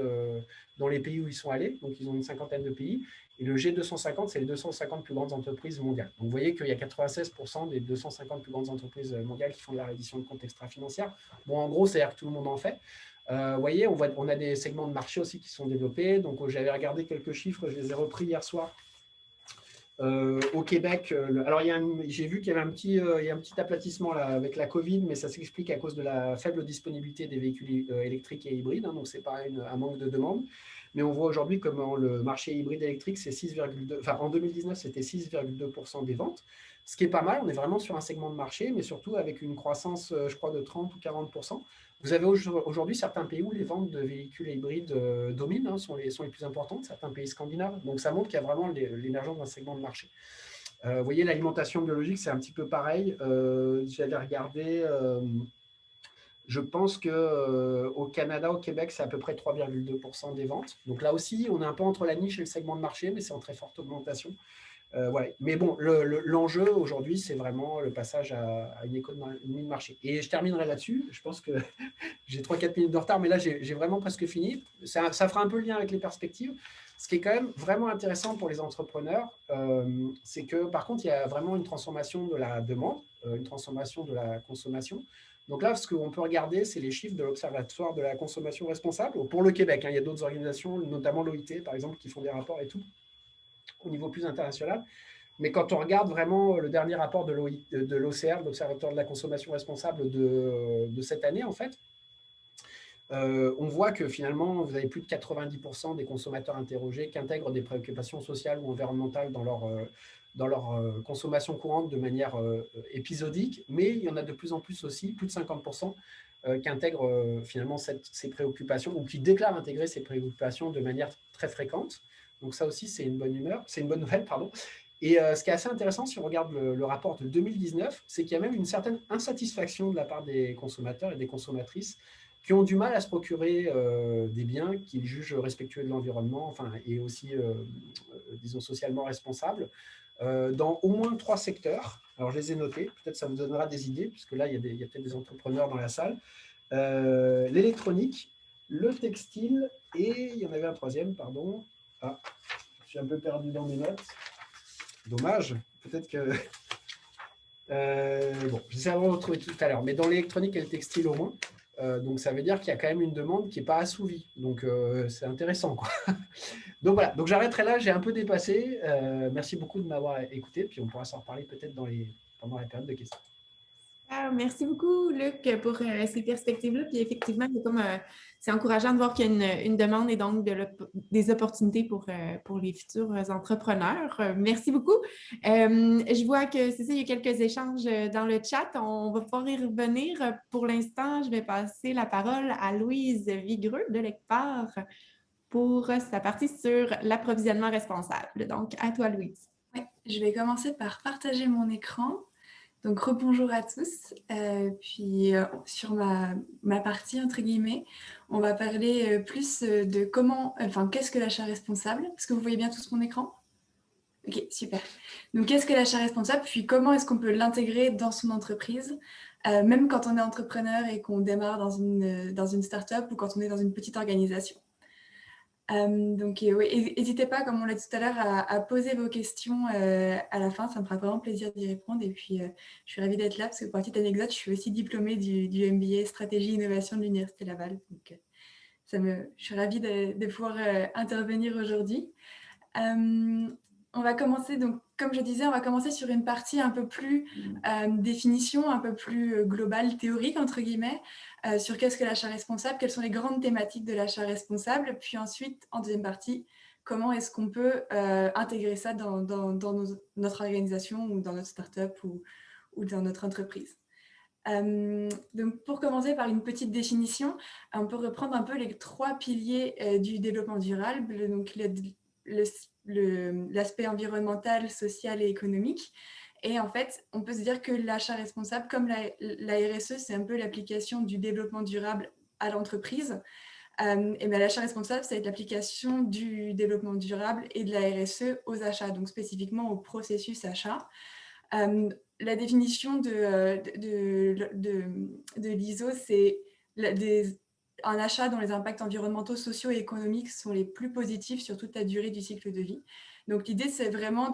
Speaker 2: dans les pays où ils sont allés. Donc ils ont une cinquantaine de pays. Et le G250, c'est les 250 plus grandes entreprises mondiales. Donc vous voyez qu'il y a 96% des 250 plus grandes entreprises mondiales qui font de la reddition de comptes extra-financières. Bon, en gros, c'est-à-dire que tout le monde en fait. Vous voyez, on a des segments de marché aussi qui sont développés. Donc, j'avais regardé quelques chiffres, je les ai repris hier soir. Au Québec, alors j'ai vu qu'il y avait il y a un petit aplatissement là, avec la Covid, mais ça s'explique à cause de la faible disponibilité des véhicules électriques et hybrides. Hein, donc, ce n'est pas un manque de demande. Mais on voit aujourd'hui comment le marché hybride électrique, c'est 6,2%. Enfin, en 2019, c'était 6,2% des ventes, ce qui est pas mal. On est vraiment sur un segment de marché, mais surtout avec une croissance, je crois, de 30 ou 40%. Vous avez aujourd'hui certains pays où les ventes de véhicules hybrides dominent, hein, sont les plus importantes, certains pays scandinaves. Donc, ça montre qu'il y a vraiment l'émergence d'un segment de marché. Vous voyez, l'alimentation biologique, c'est un petit peu pareil. J'avais regardé Je pense qu'au Canada, au Québec, c'est à peu près 3,2% des ventes. Donc là aussi, on est un peu entre la niche et le segment de marché, mais c'est en très forte augmentation. Ouais. Mais bon, l'enjeu aujourd'hui, c'est vraiment le passage à une économie de marché. Et je terminerai là-dessus. Je pense que j'ai 3-4 minutes de retard, mais là, j'ai vraiment presque fini. Ça fera un peu le lien avec les perspectives. Ce qui est quand même vraiment intéressant pour les entrepreneurs, c'est que par contre, il y a vraiment une transformation de la demande, une transformation de la consommation. Donc là, ce qu'on peut regarder, c'est les chiffres de l'Observatoire de la consommation responsable pour le Québec. Il y a d'autres organisations, notamment l'OIT, par exemple, qui font des rapports et tout, au niveau plus international. Mais quand on regarde vraiment le dernier rapport de l'OCR, de l'Observatoire de la consommation responsable de cette année, en fait, on voit que finalement, vous avez plus de 90% des consommateurs interrogés qui intègrent des préoccupations sociales ou environnementales dans leur consommation courante de manière épisodique, mais il y en a de plus en plus aussi, plus de 50%, qui intègrent finalement ces préoccupations ou qui déclarent intégrer ces préoccupations de manière très fréquente. Donc ça aussi, c'est une bonne nouvelle, pardon. Et ce qui est assez intéressant, si on regarde le rapport de 2019, c'est qu'il y a même une certaine insatisfaction de la part des consommateurs et des consommatrices qui ont du mal à se procurer des biens qu'ils jugent respectueux de l'environnement, enfin, et aussi, disons, socialement responsables, dans au moins 3 secteurs. Alors, je les ai notés, peut-être ça vous donnera des idées, puisque là, il y a peut-être des entrepreneurs dans la salle. L'électronique, le textile, et il y en avait un troisième, pardon. Ah, je suis un peu perdu dans mes notes. Dommage, peut-être que... bon, j'essaierai de le retrouver tout à l'heure, mais dans l'électronique et le textile au moins. Donc, ça veut dire qu'il y a quand même une demande qui n'est pas assouvie. Donc, c'est intéressant, quoi. Donc, voilà. Donc, j'arrêterai là. J'ai un peu dépassé. Merci beaucoup de m'avoir écouté. Puis, on pourra s'en reparler peut-être pendant la période de questions.
Speaker 1: Ah, merci beaucoup, Luc, pour ces perspectives-là. Puis effectivement, c'est encourageant de voir qu'il y a une demande et donc des opportunités pour les futurs entrepreneurs. Merci beaucoup. Je vois que c'est ça, il y a quelques échanges dans le chat. On va pouvoir y revenir. Pour l'instant, je vais passer la parole à Louise Vigreux de l'ECPAR pour sa partie sur l'approvisionnement responsable. Donc, à toi, Louise.
Speaker 3: Ouais, je vais commencer par partager mon écran. Donc, rebonjour à tous. Sur ma partie, entre guillemets, on va parler plus de qu'est-ce que l'achat responsable? Est-ce que vous voyez bien tout mon écran? Ok, super. Donc, qu'est-ce que l'achat responsable? Puis, comment est-ce qu'on peut l'intégrer dans son entreprise? Même quand on est entrepreneur et qu'on démarre dans une start-up ou quand on est dans une petite organisation. Oui, n'hésitez pas, comme on l'a dit tout à l'heure, à poser vos questions à la fin. Ça me fera vraiment plaisir d'y répondre. Et puis, je suis ravie d'être là parce que, pour une petite anecdote, je suis aussi diplômée du MBA Stratégie et Innovation de l'Université Laval. Donc, je suis ravie de pouvoir intervenir aujourd'hui. On va commencer, donc, comme je disais, on va commencer sur une partie un peu plus définition, un peu plus globale, théorique, entre guillemets, sur qu'est-ce que l'achat responsable, quelles sont les grandes thématiques de l'achat responsable, puis ensuite, en deuxième partie, comment est-ce qu'on peut intégrer ça dans notre organisation ou dans notre start-up ou dans notre entreprise. Donc, pour commencer par une petite définition, on peut reprendre un peu les 3 piliers du développement durable, donc l'aspect environnemental, social et économique. Et en fait, on peut se dire que l'achat responsable, comme la RSE, c'est un peu l'application du développement durable à l'entreprise. Et bien, l'achat responsable, ça va être l'application du développement durable et de la RSE aux achats, donc spécifiquement au processus achat. La définition de l'ISO, c'est un achat dont les impacts environnementaux, sociaux et économiques sont les plus positifs sur toute la durée du cycle de vie. Donc, l'idée, c'est vraiment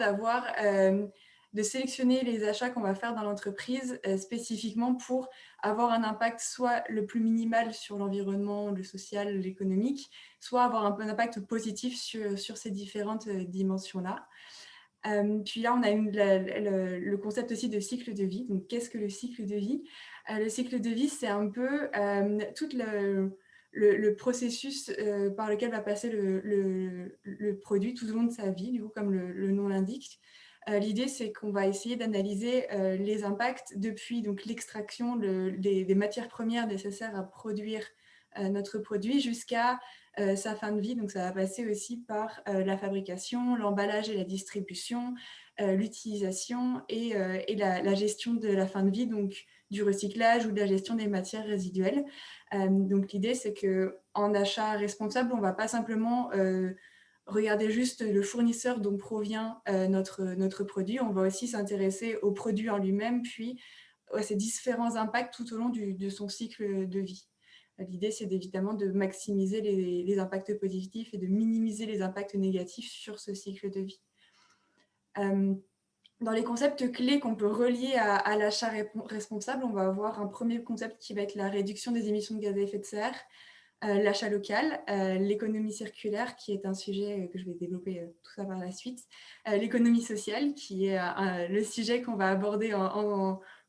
Speaker 3: de sélectionner les achats qu'on va faire dans l'entreprise spécifiquement pour avoir un impact soit le plus minimal sur l'environnement, le social, l'économique, soit avoir un impact positif sur ces différentes dimensions-là. Puis là, on a le concept aussi de cycle de vie. Donc, qu'est-ce que le cycle de vie? Le cycle de vie, c'est un peu tout le processus par lequel va passer le produit tout au long de sa vie, du coup, comme le nom l'indique. L'idée, c'est qu'on va essayer d'analyser les impacts depuis donc l'extraction des matières premières nécessaires à produire notre produit jusqu'à sa fin de vie. Donc, ça va passer aussi par la fabrication, l'emballage et la distribution, l'utilisation et la gestion de la fin de vie, donc du recyclage ou de la gestion des matières résiduelles. Donc l'idée, c'est qu'en achat responsable, on ne va pas simplement regarder juste le fournisseur dont provient notre produit, on va aussi s'intéresser au produit en lui-même, puis à ses différents impacts tout au long de son cycle de vie. L'idée, c'est évidemment de maximiser les impacts positifs et de minimiser les impacts négatifs sur ce cycle de vie. Dans les concepts clés qu'on peut relier à l'achat responsable, on va avoir un premier concept qui va être la réduction des émissions de gaz à effet de serre, l'achat local, l'économie circulaire, qui est un sujet que je vais développer tout ça par la suite, l'économie sociale, qui est le sujet qu'on va aborder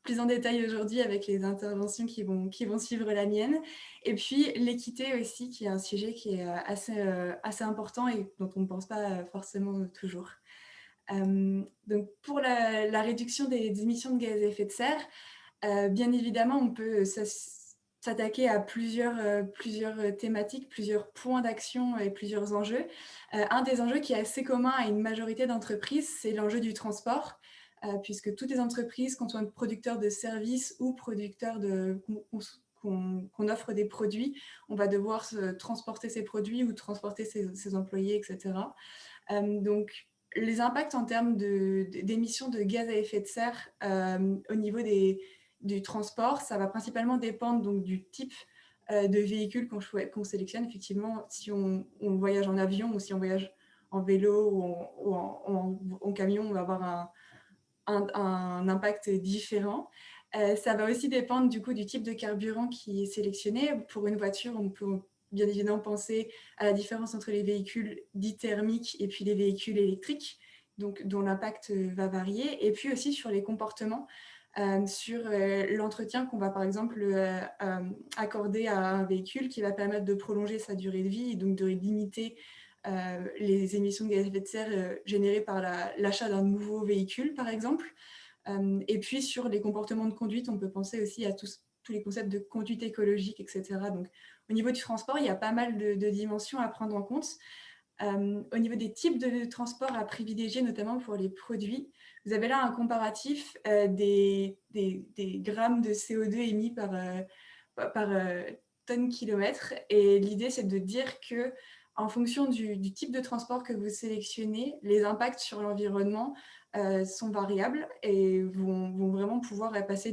Speaker 3: plus en détail aujourd'hui avec les interventions qui vont suivre la mienne, et puis l'équité aussi, qui est un sujet qui est assez important et dont on ne pense pas forcément toujours. Donc pour la réduction des émissions de gaz à effet de serre, bien évidemment, on peut s'attaquer à plusieurs thématiques, plusieurs points d'action et plusieurs enjeux. Un des enjeux qui est assez commun à une majorité d'entreprises, c'est l'enjeu du transport, puisque toutes les entreprises, qu'on soit producteurs de services ou producteurs qu'on offre des produits, on va devoir transporter ces produits ou transporter ses employés, etc. Donc, les impacts en termes d'émissions de gaz à effet de serre au niveau du transport, ça va principalement dépendre donc, du type de véhicule qu'on sélectionne. Effectivement, si on voyage en avion ou si on voyage en vélo ou en camion, on va avoir un impact différent. Ça va aussi dépendre du coup du type de carburant qui est sélectionné. Pour une voiture, on peut bien évidemment penser à la différence entre les véhicules dits thermiques et puis les véhicules électriques, donc, dont l'impact va varier. Et puis aussi sur les comportements, sur l'entretien qu'on va par exemple accorder à un véhicule qui va permettre de prolonger sa durée de vie et donc de limiter les émissions de gaz à effet de serre générées par l'achat d'un nouveau véhicule, par exemple. Et puis, sur les comportements de conduite, on peut penser aussi à tous les concepts de conduite écologique, etc. Donc, au niveau du transport, il y a pas mal de dimensions à prendre en compte. Au niveau des types de transport à privilégier, notamment pour les produits, vous avez là un comparatif des grammes de CO2 émis par tonne kilomètre. Et l'idée, c'est de dire que en fonction du type de transport que vous sélectionnez, les impacts sur l'environnement sont variables et vont vraiment pouvoir passer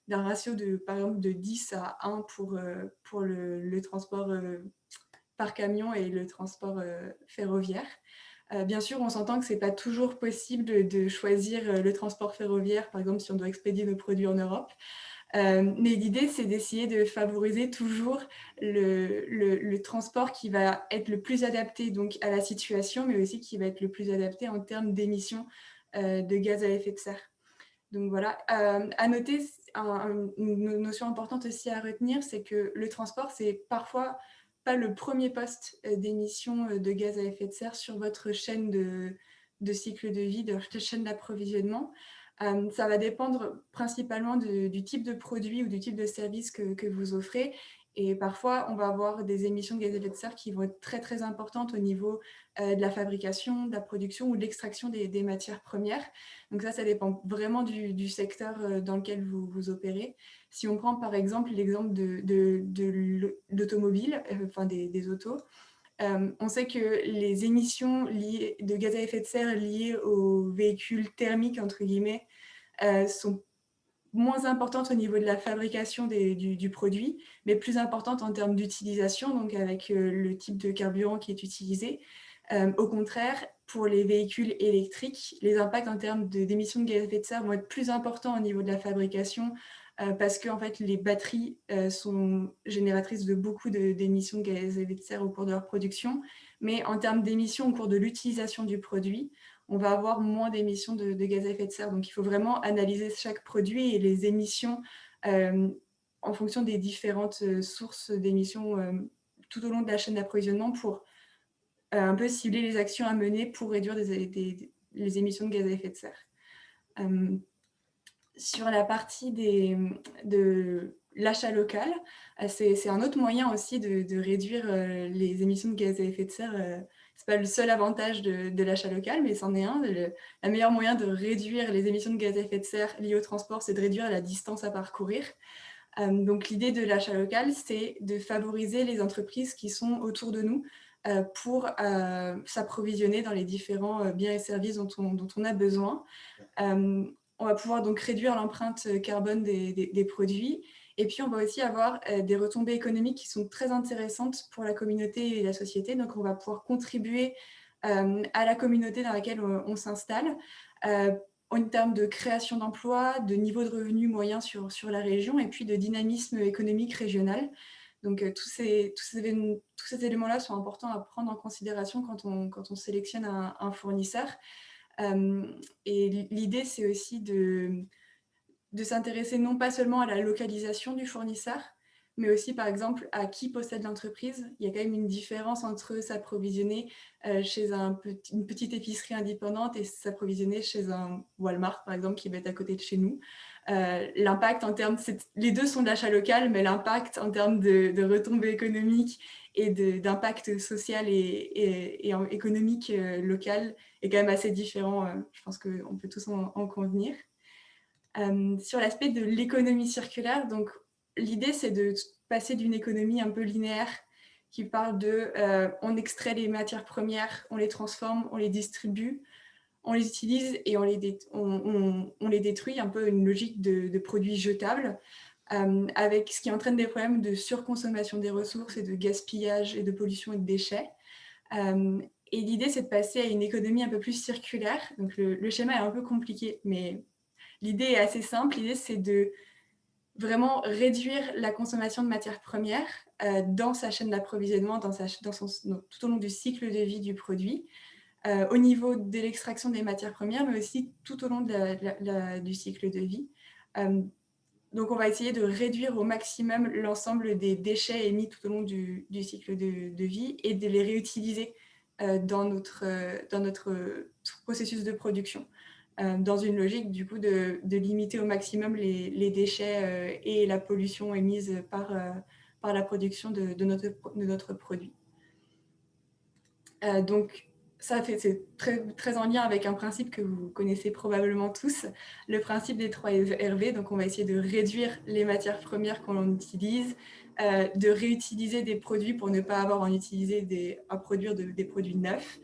Speaker 3: d'un ratio par exemple de 10 à 1 pour le transport par camion et le transport ferroviaire. Bien sûr, on s'entend que ce n'est pas toujours possible de choisir le transport ferroviaire, par exemple si on doit expédier nos produits en Europe. Mais l'idée, c'est d'essayer de favoriser toujours le transport qui va être le plus adapté donc, à la situation, mais aussi qui va être le plus adapté en termes d'émissions de gaz à effet de serre. Donc voilà, à noter, une notion importante aussi à retenir, c'est que le transport, c'est parfois pas le premier poste d'émissions de gaz à effet de serre sur votre chaîne de cycle de vie, de votre chaîne d'approvisionnement. Ça va dépendre principalement du type de produit ou du type de service que vous offrez. Et parfois, on va avoir des émissions de gaz à effet de serre qui vont être très, très importantes au niveau de la fabrication, de la production ou de l'extraction des matières premières. Donc ça dépend vraiment du secteur dans lequel vous opérez. Si on prend par exemple l'exemple de l'automobile, enfin des autos, on sait que les émissions de gaz à effet de serre liées aux véhicules thermiques, entre guillemets, sont moins importantes au niveau de la fabrication du produit, mais plus importantes en termes d'utilisation, donc avec le type de carburant qui est utilisé. Au contraire, pour les véhicules électriques, les impacts en termes d'émissions de gaz à effet de serre vont être plus importants au niveau de la fabrication parce que en fait, les batteries sont génératrices de beaucoup d'émissions de gaz à effet de serre au cours de leur production. Mais en termes d'émissions au cours de l'utilisation du produit, on va avoir moins d'émissions de gaz à effet de serre. Donc, il faut vraiment analyser chaque produit et les émissions en fonction des différentes sources d'émissions tout au long de la chaîne d'approvisionnement pour un peu cibler les actions à mener pour réduire les émissions de gaz à effet de serre. Sur la partie de l'achat local, c'est un autre moyen aussi de réduire les émissions de gaz à effet de serre c'est pas le seul avantage de l'achat local, mais c'en est un. Le meilleur moyen de réduire les émissions de gaz à effet de serre liées au transport, c'est de réduire la distance à parcourir. Donc l'idée de l'achat local, c'est de favoriser les entreprises qui sont autour de nous pour s'approvisionner dans les différents biens et services dont on a besoin. On va pouvoir donc réduire l'empreinte carbone des produits. Et puis, on va aussi avoir des retombées économiques qui sont très intéressantes pour la communauté et la société. Donc, on va pouvoir contribuer à la communauté dans laquelle on s'installe en termes de création d'emplois, de niveau de revenu moyen sur la région et puis de dynamisme économique régional. Donc, tous ces éléments-là sont importants à prendre en considération quand on sélectionne un fournisseur. Et l'idée, c'est aussi de s'intéresser non pas seulement à la localisation du fournisseur, mais aussi, par exemple, à qui possède l'entreprise. Il y a quand même une différence entre s'approvisionner chez une petite épicerie indépendante et s'approvisionner chez un Walmart, par exemple, qui va être à côté de chez nous. L'impact en termes... Les deux sont de l'achat local, mais l'impact en termes de retombées économiques et d'impact social et économique local est quand même assez différent. Je pense qu'on peut tous en convenir. Sur l'aspect de l'économie circulaire, donc l'idée c'est de passer d'une économie un peu linéaire qui parle de on extrait les matières premières, on les transforme, on les distribue, on les utilise et on les détruit, un peu une logique de produits jetables, avec ce qui entraîne des problèmes de surconsommation des ressources et de gaspillage et de pollution et de déchets. Et l'idée c'est de passer à une économie un peu plus circulaire. Donc le schéma est un peu compliqué, mais l'idée est assez simple. L'idée, c'est de vraiment réduire la consommation de matières premières dans sa chaîne d'approvisionnement, tout au long du cycle de vie du produit, au niveau de l'extraction des matières premières, mais aussi tout au long du cycle de vie. Donc, on va essayer de réduire au maximum l'ensemble des déchets émis tout au long du cycle de vie et de les réutiliser dans notre processus de production. Dans une logique du coup de limiter au maximum les déchets et la pollution émise par la production de notre produit. Donc c'est très en lien avec un principe que vous connaissez probablement tous, le principe des 3 RV. Donc on va essayer de réduire les matières premières qu'on utilise, de réutiliser des produits pour ne pas avoir à produire des produits neufs,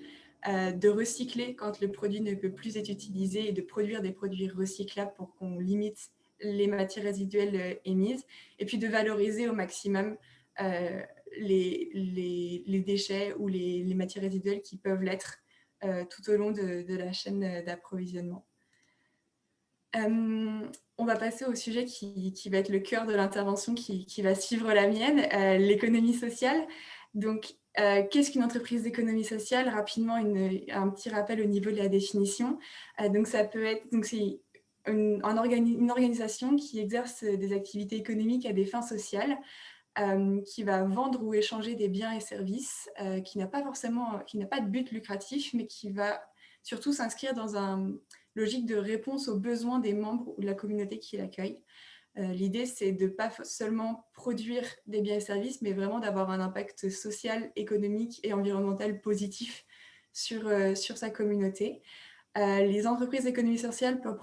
Speaker 3: de recycler quand le produit ne peut plus être utilisé et de produire des produits recyclables pour qu'on limite les matières résiduelles émises, et puis de valoriser au maximum les déchets ou les matières résiduelles qui peuvent l'être tout au long de la chaîne d'approvisionnement. On va passer au sujet qui va être le cœur de l'intervention qui va suivre la mienne, l'économie sociale. Donc, qu'est-ce qu'une entreprise d'économie sociale? Rapidement, un petit rappel au niveau de la définition. Donc, ça peut être... c'est une organisation qui exerce des activités économiques à des fins sociales, qui va vendre ou échanger des biens et services, qui n'a pas de but lucratif, mais qui va surtout s'inscrire dans une logique de réponse aux besoins des membres ou de la communauté qui l'accueille. L'idée, c'est de ne pas seulement produire des biens et services, mais vraiment d'avoir un impact social, économique et environnemental positif sur sa communauté. Les entreprises d'économie sociale peuvent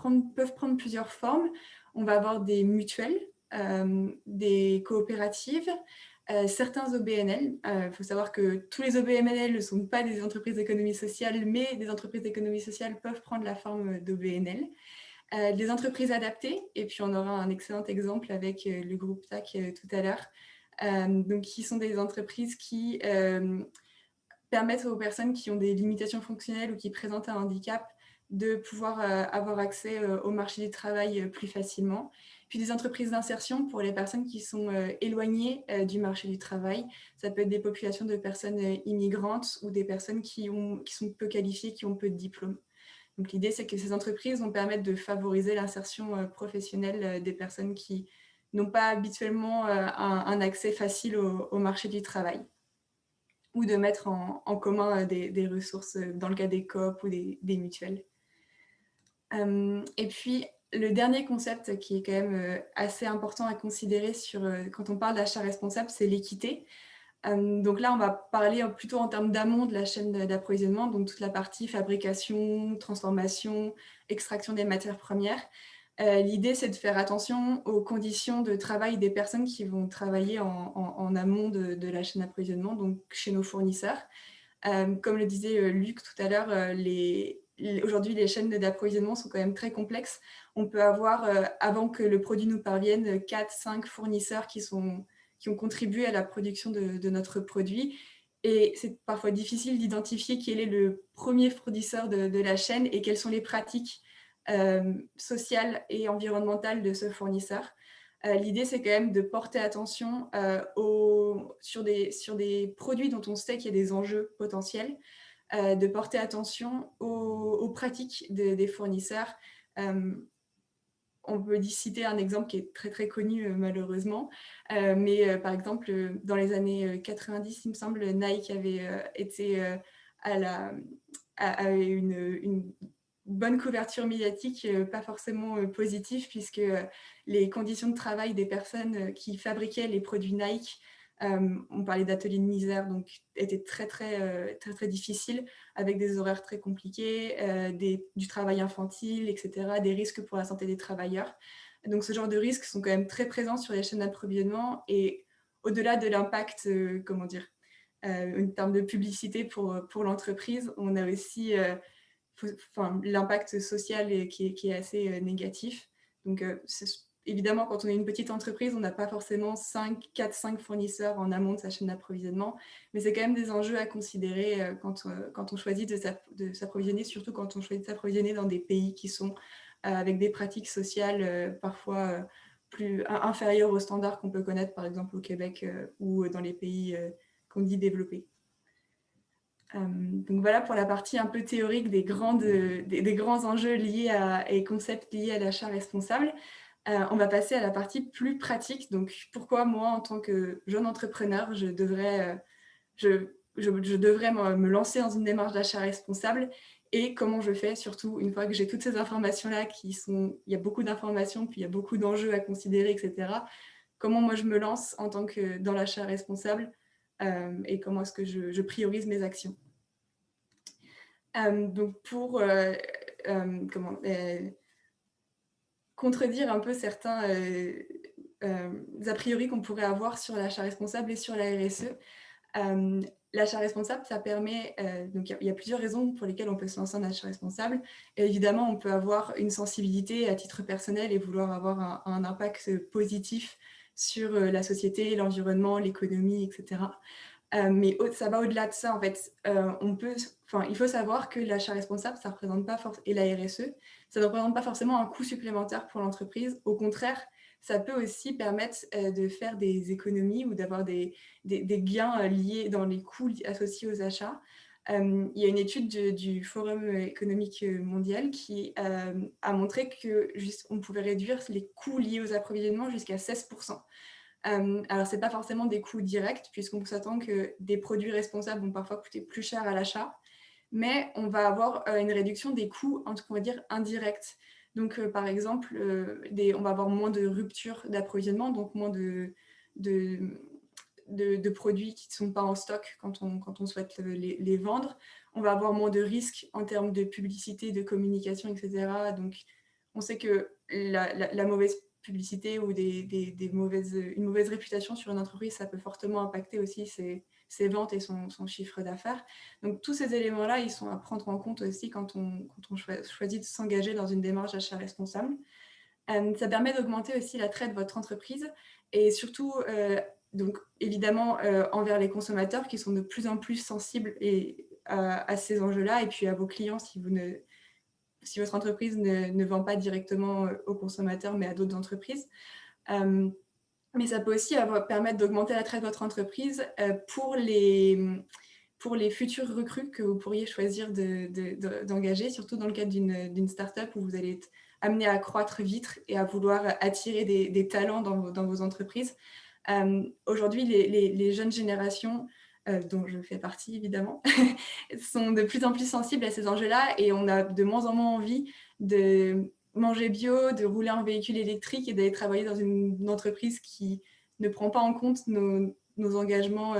Speaker 3: prendre plusieurs formes. On va avoir des mutuelles, des coopératives, certains OBNL. Il faut savoir que tous les OBNL ne sont pas des entreprises d'économie sociale, mais des entreprises d'économie sociale peuvent prendre la forme d'OBNL. Des entreprises adaptées, et puis on aura un excellent exemple avec le groupe TAC tout à l'heure, donc qui sont des entreprises qui permettent aux personnes qui ont des limitations fonctionnelles ou qui présentent un handicap de pouvoir avoir accès au marché du travail plus facilement. Puis des entreprises d'insertion pour les personnes qui sont éloignées du marché du travail. Ça peut être des populations de personnes immigrantes ou des personnes qui sont peu qualifiées, qui ont peu de diplômes. Donc l'idée, c'est que ces entreprises vont permettre de favoriser l'insertion professionnelle des personnes qui n'ont pas habituellement un accès facile au marché du travail, ou de mettre en commun des ressources dans le cas des coop ou des mutuelles. Et puis, le dernier concept qui est quand même assez important à considérer quand on parle d'achat responsable, c'est l'équité. Donc là, on va parler plutôt en termes d'amont de la chaîne d'approvisionnement, donc toute la partie fabrication, transformation, extraction des matières premières. L'idée, c'est de faire attention aux conditions de travail des personnes qui vont travailler en amont de la chaîne d'approvisionnement, donc chez nos fournisseurs. Comme le disait Luc tout à l'heure, aujourd'hui, les chaînes d'approvisionnement sont quand même très complexes. On peut avoir, avant que le produit nous parvienne, 4-5 fournisseurs qui ont contribué à la production de notre produit. Et c'est parfois difficile d'identifier quel est le premier fournisseur de la chaîne et quelles sont les pratiques sociales et environnementales de ce fournisseur. L'idée, c'est quand même de porter attention sur des produits dont on sait qu'il y a des enjeux potentiels, de porter attention aux pratiques des fournisseurs. On peut citer un exemple qui est très très connu malheureusement, mais par exemple dans les années 90, il me semble, Nike avait été avait une bonne couverture médiatique, pas forcément positive, puisque les conditions de travail des personnes qui fabriquaient les produits Nike, on parlait d'ateliers de misère, donc étaient très très difficiles, avec des horaires très compliqués, du travail infantile, etc., des risques pour la santé des travailleurs. Donc ce genre de risques sont quand même très présents sur les chaînes d'approvisionnement, et au-delà de l'impact, en termes de publicité pour l'entreprise, on a aussi l'impact social qui est assez négatif. Donc évidemment, quand on est une petite entreprise, on n'a pas forcément 4-5 fournisseurs en amont de sa chaîne d'approvisionnement, mais c'est quand même des enjeux à considérer quand on choisit de s'approvisionner, surtout quand on choisit de s'approvisionner dans des pays qui sont avec des pratiques sociales parfois plus inférieures aux standards qu'on peut connaître, par exemple au Québec ou dans les pays qu'on dit développés. Donc voilà pour la partie un peu théorique des grands enjeux liés et concepts liés à l'achat responsable. On va passer à la partie plus pratique. Donc pourquoi moi, en tant que jeune entrepreneur, je devrais me lancer dans une démarche d'achat responsable, et comment je fais, surtout une fois que j'ai toutes ces informations-là, il y a beaucoup d'informations, puis il y a beaucoup d'enjeux à considérer, etc. Comment moi je me lance dans l'achat responsable, et comment est-ce que je priorise mes actions. Donc pour contredire un peu certains a priori qu'on pourrait avoir sur l'achat responsable et sur la RSE, l'achat responsable, ça permet, donc il y a plusieurs raisons pour lesquelles on peut se lancer en achat responsable. Et évidemment, on peut avoir une sensibilité à titre personnel et vouloir avoir un impact positif sur la société, l'environnement, l'économie, etc. Mais ça va au-delà de ça, en fait. Il faut savoir que l'achat responsable, ça représente pas et la RSE, ça ne représente pas forcément un coût supplémentaire pour l'entreprise. Au contraire, ça peut aussi permettre de faire des économies ou d'avoir des gains liés dans les coûts associés aux achats. Il y a une étude du Forum économique mondial qui a montré qu'on pouvait réduire les coûts liés aux approvisionnements jusqu'à 16%. Alors, ce n'est pas forcément des coûts directs, puisqu'on s'attend que des produits responsables vont parfois coûter plus cher à l'achat, mais on va avoir une réduction des coûts, on va dire, indirects. Donc, par exemple, on va avoir moins de ruptures d'approvisionnement, donc moins de produits qui ne sont pas en stock quand on souhaite les vendre. On va avoir moins de risques en termes de publicité, de communication, etc. Donc, on sait que la mauvaise publicité ou une mauvaise réputation sur une entreprise, ça peut fortement impacter aussi ses ventes et son chiffre d'affaires. Donc, tous ces éléments-là, ils sont à prendre en compte aussi quand on choisit de s'engager dans une démarche d'achat responsable. Ça permet d'augmenter aussi l'attrait de votre entreprise, et surtout, donc, évidemment, envers les consommateurs qui sont de plus en plus sensibles à ces enjeux-là, et puis à vos clients si votre entreprise ne vend pas directement aux consommateurs, mais à d'autres entreprises. Mais ça peut aussi permettre d'augmenter l'attrait de votre entreprise pour les futures recrues que vous pourriez choisir d'engager, surtout dans le cadre d'une start-up où vous allez être amené à croître vite et à vouloir attirer des talents dans vos entreprises. Aujourd'hui, les jeunes générations, dont je fais partie évidemment, sont de plus en plus sensibles à ces enjeux-là, et on a de moins en moins envie de manger bio, de rouler un véhicule électrique et d'aller travailler dans une entreprise qui ne prend pas en compte nos engagements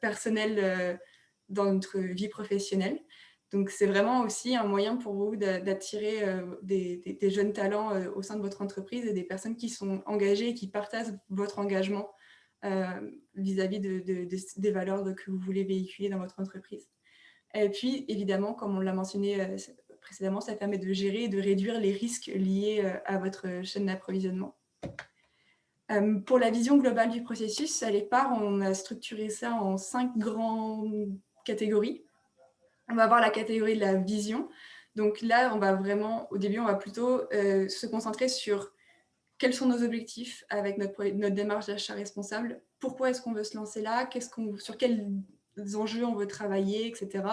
Speaker 3: personnels dans notre vie professionnelle. Donc, c'est vraiment aussi un moyen pour vous d'attirer des jeunes talents au sein de votre entreprise et des personnes qui sont engagées et qui partagent votre engagement vis-à-vis des valeurs que vous voulez véhiculer dans votre entreprise. Et puis, évidemment, comme on l'a mentionné précédemment, ça permet de gérer et de réduire les risques liés à votre chaîne d'approvisionnement. Pour la vision globale du processus, à l'EPAR, on a structuré ça en 5 grandes catégories. On va avoir la catégorie de la vision. Donc là, on va vraiment, au début, on va plutôt se concentrer sur quels sont nos objectifs avec notre démarche d'achat responsable, pourquoi est-ce qu'on veut se lancer là, sur quels enjeux on veut travailler, etc.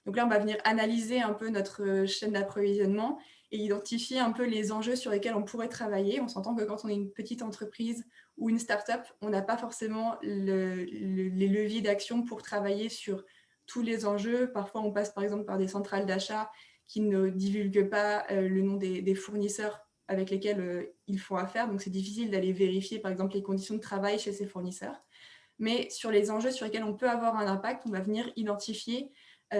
Speaker 3: Donc là, on va venir analyser un peu notre chaîne d'approvisionnement et identifier un peu les enjeux sur lesquels on pourrait travailler. On s'entend que quand on est une petite entreprise ou une start-up, on n'a pas forcément les leviers d'action pour travailler sur tous les enjeux. Parfois, on passe par exemple par des centrales d'achat qui ne divulguent pas le nom des fournisseurs avec lesquels ils font affaire. Donc, c'est difficile d'aller vérifier, par exemple, les conditions de travail chez ces fournisseurs. Mais sur les enjeux sur lesquels on peut avoir un impact, on va venir identifier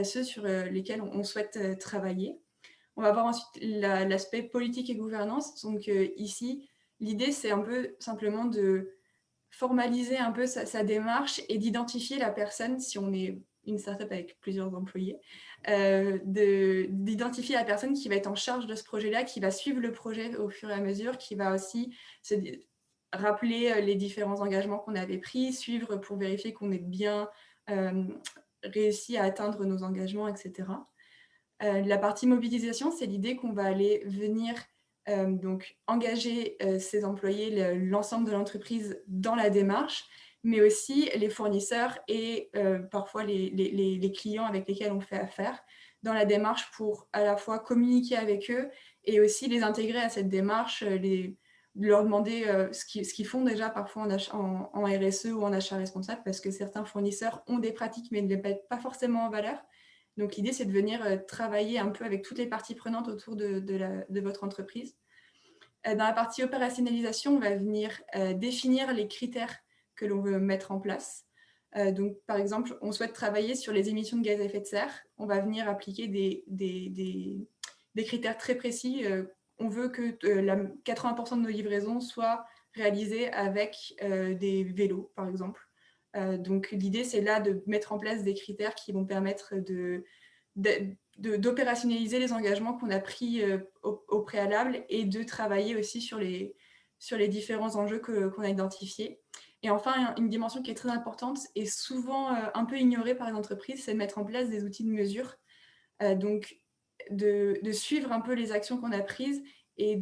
Speaker 3: ceux sur lesquels on souhaite travailler. On va voir ensuite l'aspect politique et gouvernance. Donc, ici, l'idée, c'est un peu simplement de formaliser un peu sa démarche et d'identifier la personne, si on est une startup avec plusieurs employés, d'identifier la personne qui va être en charge de ce projet-là, qui va suivre le projet au fur et à mesure, qui va aussi se rappeler les différents engagements qu'on avait pris, suivre pour vérifier qu'on ait bien réussi à atteindre nos engagements, etc. La partie mobilisation, c'est l'idée qu'on va aller venir donc engager ses employés, l'ensemble de l'entreprise dans la démarche, mais aussi les fournisseurs et parfois les clients avec lesquels on fait affaire dans la démarche pour à la fois communiquer avec eux et aussi les intégrer à cette démarche, leur demander ce qu'ils font déjà parfois en RSE ou en achat responsable, parce que certains fournisseurs ont des pratiques mais ne les mettent pas forcément en valeur. Donc, l'idée, c'est de venir travailler un peu avec toutes les parties prenantes autour de votre entreprise. Dans la partie opérationnalisation, on va venir définir les critères que l'on veut mettre en place. Donc, par exemple, on souhaite travailler sur les émissions de gaz à effet de serre. On va venir appliquer des critères très précis. On veut que 80% de nos livraisons soient réalisées avec des vélos, par exemple. Donc, l'idée, c'est là de mettre en place des critères qui vont permettre d'opérationnaliser les engagements qu'on a pris au préalable et de travailler aussi sur les différents enjeux qu'on a identifiés. Et enfin, une dimension qui est très importante et souvent un peu ignorée par les entreprises, c'est de mettre en place des outils de mesure. Donc, de suivre un peu les actions qu'on a prises et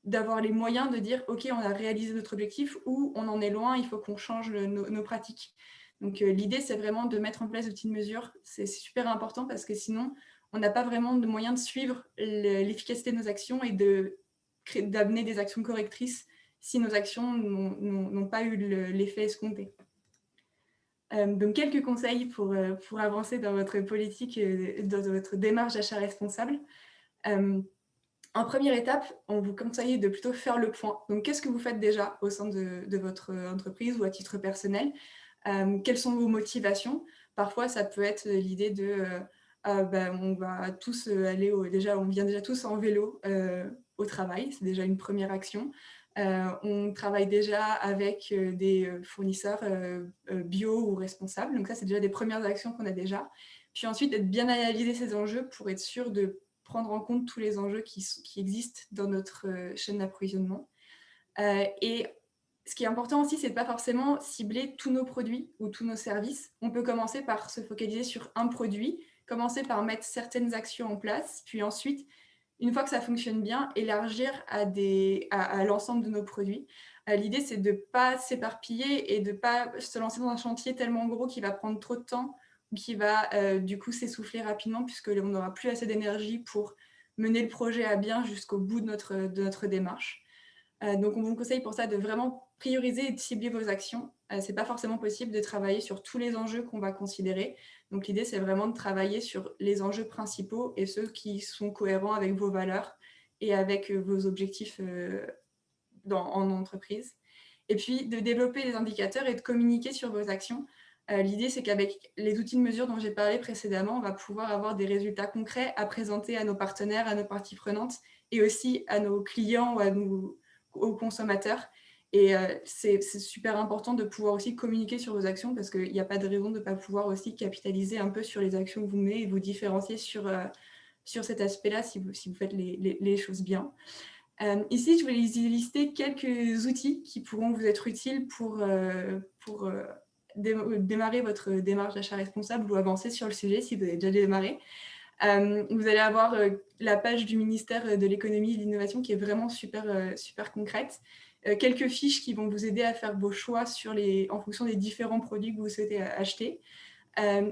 Speaker 3: d'avoir les moyens de dire « Ok, on a réalisé notre objectif » ou « On en est loin, il faut qu'on change nos pratiques ». Donc, l'idée, c'est vraiment de mettre en place des outils de mesure. C'est super important parce que sinon, on n'a pas vraiment de moyen de suivre l'efficacité de nos actions et d'amener des actions correctrices si nos actions n'ont pas eu l'effet escompté. Donc, quelques conseils pour avancer dans votre politique, dans votre démarche d'achat responsable. En première étape, on vous conseille de plutôt faire le point. Donc, qu'est-ce que vous faites déjà au sein de votre entreprise ou à titre personnel? Quelles sont vos motivations? Parfois, ça peut être l'idée de on va tous aller on vient déjà tous en vélo au travail, c'est déjà une première action. On travaille déjà avec des fournisseurs bio ou responsables, donc ça, c'est déjà des premières actions qu'on a déjà. Puis ensuite, être bien analyser ces enjeux pour être sûr de prendre en compte tous les enjeux qui existent dans notre chaîne d'approvisionnement. Et ce qui est important aussi, c'est de ne pas forcément cibler tous nos produits ou tous nos services. On peut commencer par se focaliser sur un produit, commencer par mettre certaines actions en place, puis ensuite, une fois que ça fonctionne bien, élargir à l'ensemble de nos produits. L'idée, c'est de ne pas s'éparpiller et de ne pas se lancer dans un chantier tellement gros qui va prendre trop de temps ou qui va du coup s'essouffler rapidement puisqu'on n'aura plus assez d'énergie pour mener le projet à bien jusqu'au bout de notre démarche. Donc, on vous conseille pour ça de vraiment prioriser et de cibler vos actions. Ce n'est pas forcément possible de travailler sur tous les enjeux qu'on va considérer. Donc, l'idée, c'est vraiment de travailler sur les enjeux principaux et ceux qui sont cohérents avec vos valeurs et avec vos objectifs en entreprise. Et puis, de développer les indicateurs et de communiquer sur vos actions. L'idée, c'est qu'avec les outils de mesure dont j'ai parlé précédemment, on va pouvoir avoir des résultats concrets à présenter à nos partenaires, à nos parties prenantes et aussi à nos clients ou aux consommateurs. Et c'est super important de pouvoir aussi communiquer sur vos actions parce qu'il n'y a pas de raison de ne pas pouvoir aussi capitaliser un peu sur les actions que vous menez et vous différencier sur cet aspect-là si vous faites les choses bien. Ici, je vais lister quelques outils qui pourront vous être utiles pour démarrer votre démarche d'achat responsable ou avancer sur le sujet si vous avez déjà démarré. Vous allez avoir la page du ministère de l'économie et de l'innovation qui est vraiment super concrète. Quelques fiches qui vont vous aider à faire vos choix en fonction des différents produits que vous souhaitez acheter.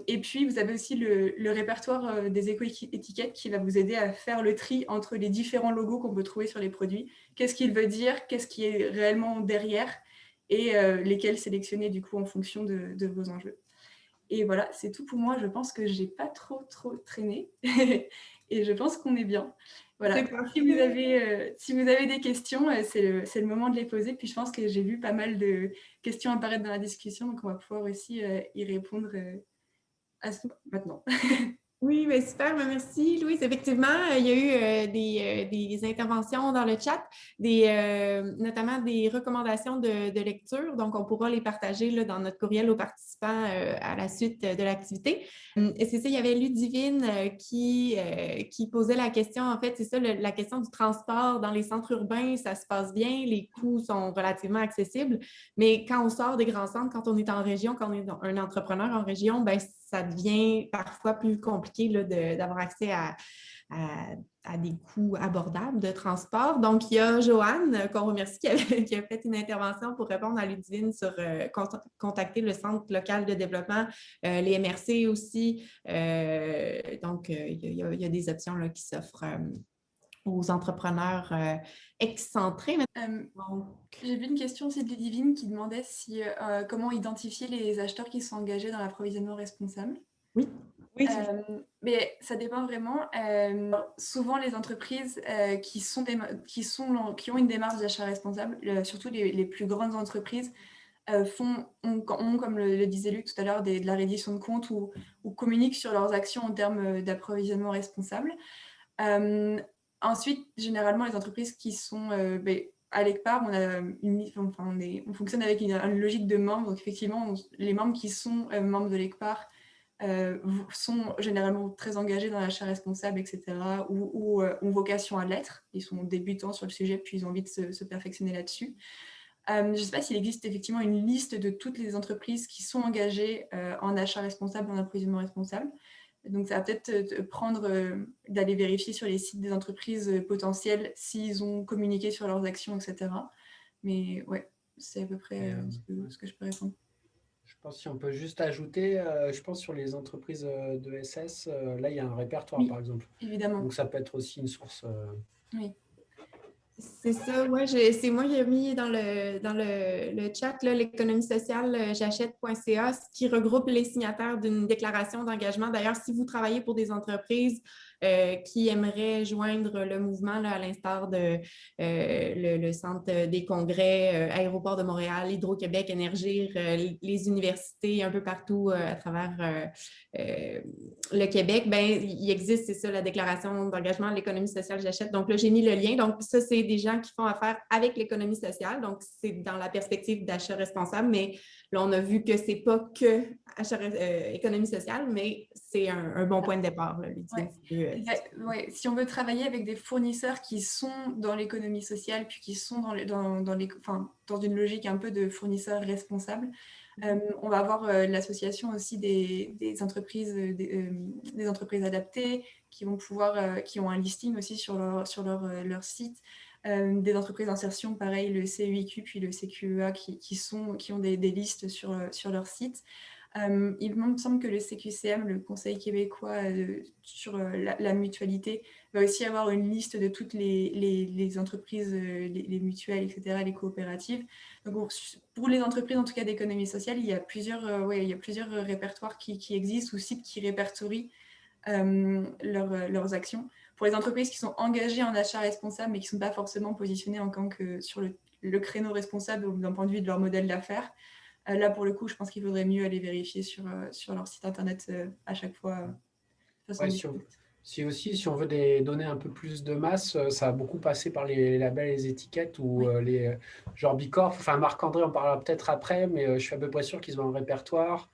Speaker 3: Et puis, vous avez aussi le répertoire des éco-étiquettes qui va vous aider à faire le tri entre les différents logos qu'on peut trouver sur les produits. Qu'est-ce qu'il veut dire? Qu'est-ce qui est réellement derrière? Et lesquels sélectionner du coup en fonction de vos enjeux. Et voilà, c'est tout pour moi. Je pense que je n'ai pas trop traîné. Et je pense qu'on est bien. Voilà. Si vous avez des questions, c'est le moment de les poser. Puis je pense que j'ai vu pas mal de questions apparaître dans la discussion. Donc on va pouvoir aussi y répondre maintenant.
Speaker 1: Oui, mais super, merci Louise. Effectivement, il y a eu des interventions dans le chat, notamment des recommandations de lecture. Donc, on pourra les partager là, dans notre courriel aux participants à la suite de l'activité. C'est ça, il y avait Ludivine qui posait la question, en fait, c'est ça, la question du transport dans les centres urbains, ça se passe bien, les coûts sont relativement accessibles, mais quand on sort des grands centres, quand on est en région, quand on est un entrepreneur en région, ben ça devient parfois plus compliqué d'avoir accès à des coûts abordables de transport. Donc, il y a Joanne, qu'on remercie, qui a fait une intervention pour répondre à Ludivine sur contacter le Centre local de développement, les MRC aussi. Donc, il y a des options là, qui s'offrent aux entrepreneurs excentrés.
Speaker 3: J'ai vu une question aussi de Ludivine qui demandait comment identifier les acheteurs qui sont engagés dans l'approvisionnement responsable.
Speaker 1: Oui.
Speaker 3: Mais ça dépend vraiment. Souvent, les entreprises qui ont une démarche d'achat responsable, surtout les plus grandes entreprises, ont, comme le disait Luc tout à l'heure, de la reddition de comptes ou communiquent sur leurs actions en termes d'approvisionnement responsable. Ensuite, généralement, les entreprises qui sont à l'ECPAR, on fonctionne avec une logique de membres. Donc, effectivement, les membres qui sont membres de l'ECPAR sont généralement très engagés dans l'achat responsable, etc., ou ont vocation à l'être. Ils sont débutants sur le sujet, puis ils ont envie de se perfectionner là-dessus. Je ne sais pas s'il existe effectivement une liste de toutes les entreprises qui sont engagées en achat responsable, en approvisionnement responsable. Donc, ça va peut-être prendre d'aller vérifier sur les sites des entreprises potentielles s'ils ont communiqué sur leurs actions, etc. Mais ouais, c'est à peu près ce que je peux répondre.
Speaker 2: Je pense si on peut juste ajouter, je pense sur les entreprises de SS, là, il y a un répertoire,
Speaker 3: Oui,
Speaker 2: par exemple.
Speaker 3: évidemment.
Speaker 2: Donc, ça peut être aussi une source.
Speaker 3: Oui.
Speaker 1: C'est ça, ouais, c'est moi qui ai mis dans le chat l'économie sociale j'achète.ca, qui regroupe les signataires d'une déclaration d'engagement. D'ailleurs, si vous travaillez pour des entreprises qui aimeraient joindre le mouvement, là, à l'instar de le Centre des congrès, Aéroport de Montréal, Hydro-Québec, Énergir, les universités un peu partout à travers le Québec, ben, il existe, c'est ça, la déclaration d'engagement de l'économie sociale j'achète. Donc là, j'ai mis le lien. Donc ça, c'est des gens qui font affaire avec l'économie sociale. Donc, c'est dans la perspective d'achat responsable, mais là, on a vu que c'est pas que économie sociale, mais c'est un bon point de départ. Là,
Speaker 3: ouais. Si on veut travailler avec des fournisseurs qui sont dans l'économie sociale, puis qui sont dans une logique un peu de fournisseurs responsables, on va avoir l'association aussi des entreprises adaptées qui vont qui ont un listing aussi sur leur site. Des entreprises d'insertion, pareil, le CEIQ puis le CQEA qui ont des listes sur leur site. Il me semble que le CQCM, le Conseil québécois sur la mutualité, va aussi avoir une liste de toutes les entreprises, les mutuelles, etc., les coopératives. Donc, pour les entreprises, en tout cas d'économie sociale, il y a plusieurs répertoires qui existent ou sites qui répertorient leurs actions. Pour les entreprises qui sont engagées en achat responsable mais qui ne sont pas forcément positionnées en tant que sur le créneau responsable d'un point de vue de leur modèle d'affaires. Là, pour le coup, je pense qu'il vaudrait mieux aller vérifier sur leur site internet à chaque fois de façon distincte.
Speaker 2: Si on veut des données un peu plus de masse, ça a beaucoup passé par les labels et les étiquettes ou genre Bicorp, enfin Marc-André en parlera peut-être après, mais je suis à peu près sûr qu'ils ont un répertoire.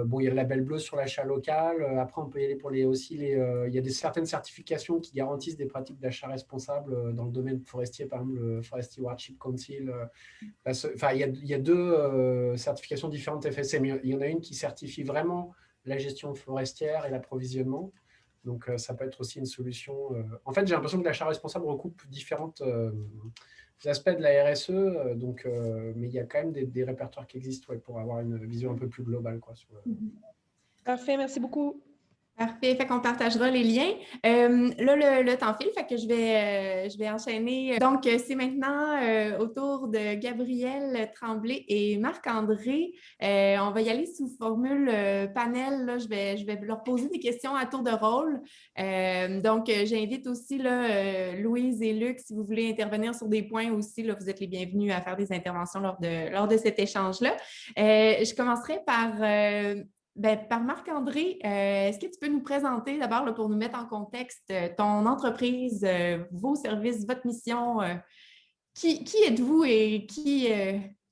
Speaker 2: Bon, il y a le label bleu sur l'achat local. Après, on peut y aller pour il y a certaines certifications qui garantissent des pratiques d'achat responsable dans le domaine forestier, par exemple le Forest Stewardship Council. Enfin, il y a deux certifications différentes FSC, mais il y en a une qui certifie vraiment la gestion forestière et l'approvisionnement. Donc, ça peut être aussi une solution. En fait, j'ai l'impression que l'achat responsable recoupe différents aspects de la RSE, mais il y a quand même des répertoires qui existent pour avoir une vision un peu plus globale.
Speaker 5: Parfait, merci beaucoup.
Speaker 1: Parfait, fait qu'on partagera les liens. Là, le temps file, fait que je vais enchaîner. Donc, c'est maintenant au tour de Gabriel Tremblay et Marc-André. On va y aller sous formule panel. Là, je vais leur poser des questions à tour de rôle. Donc, j'invite aussi là, Louise et Luc, si vous voulez intervenir sur des points aussi, là, vous êtes les bienvenus à faire des interventions lors de cet échange-là. Je commencerai par Marc-André, est-ce que tu peux nous présenter d'abord pour nous mettre en contexte ton entreprise, vos services, votre mission? Qui êtes-vous et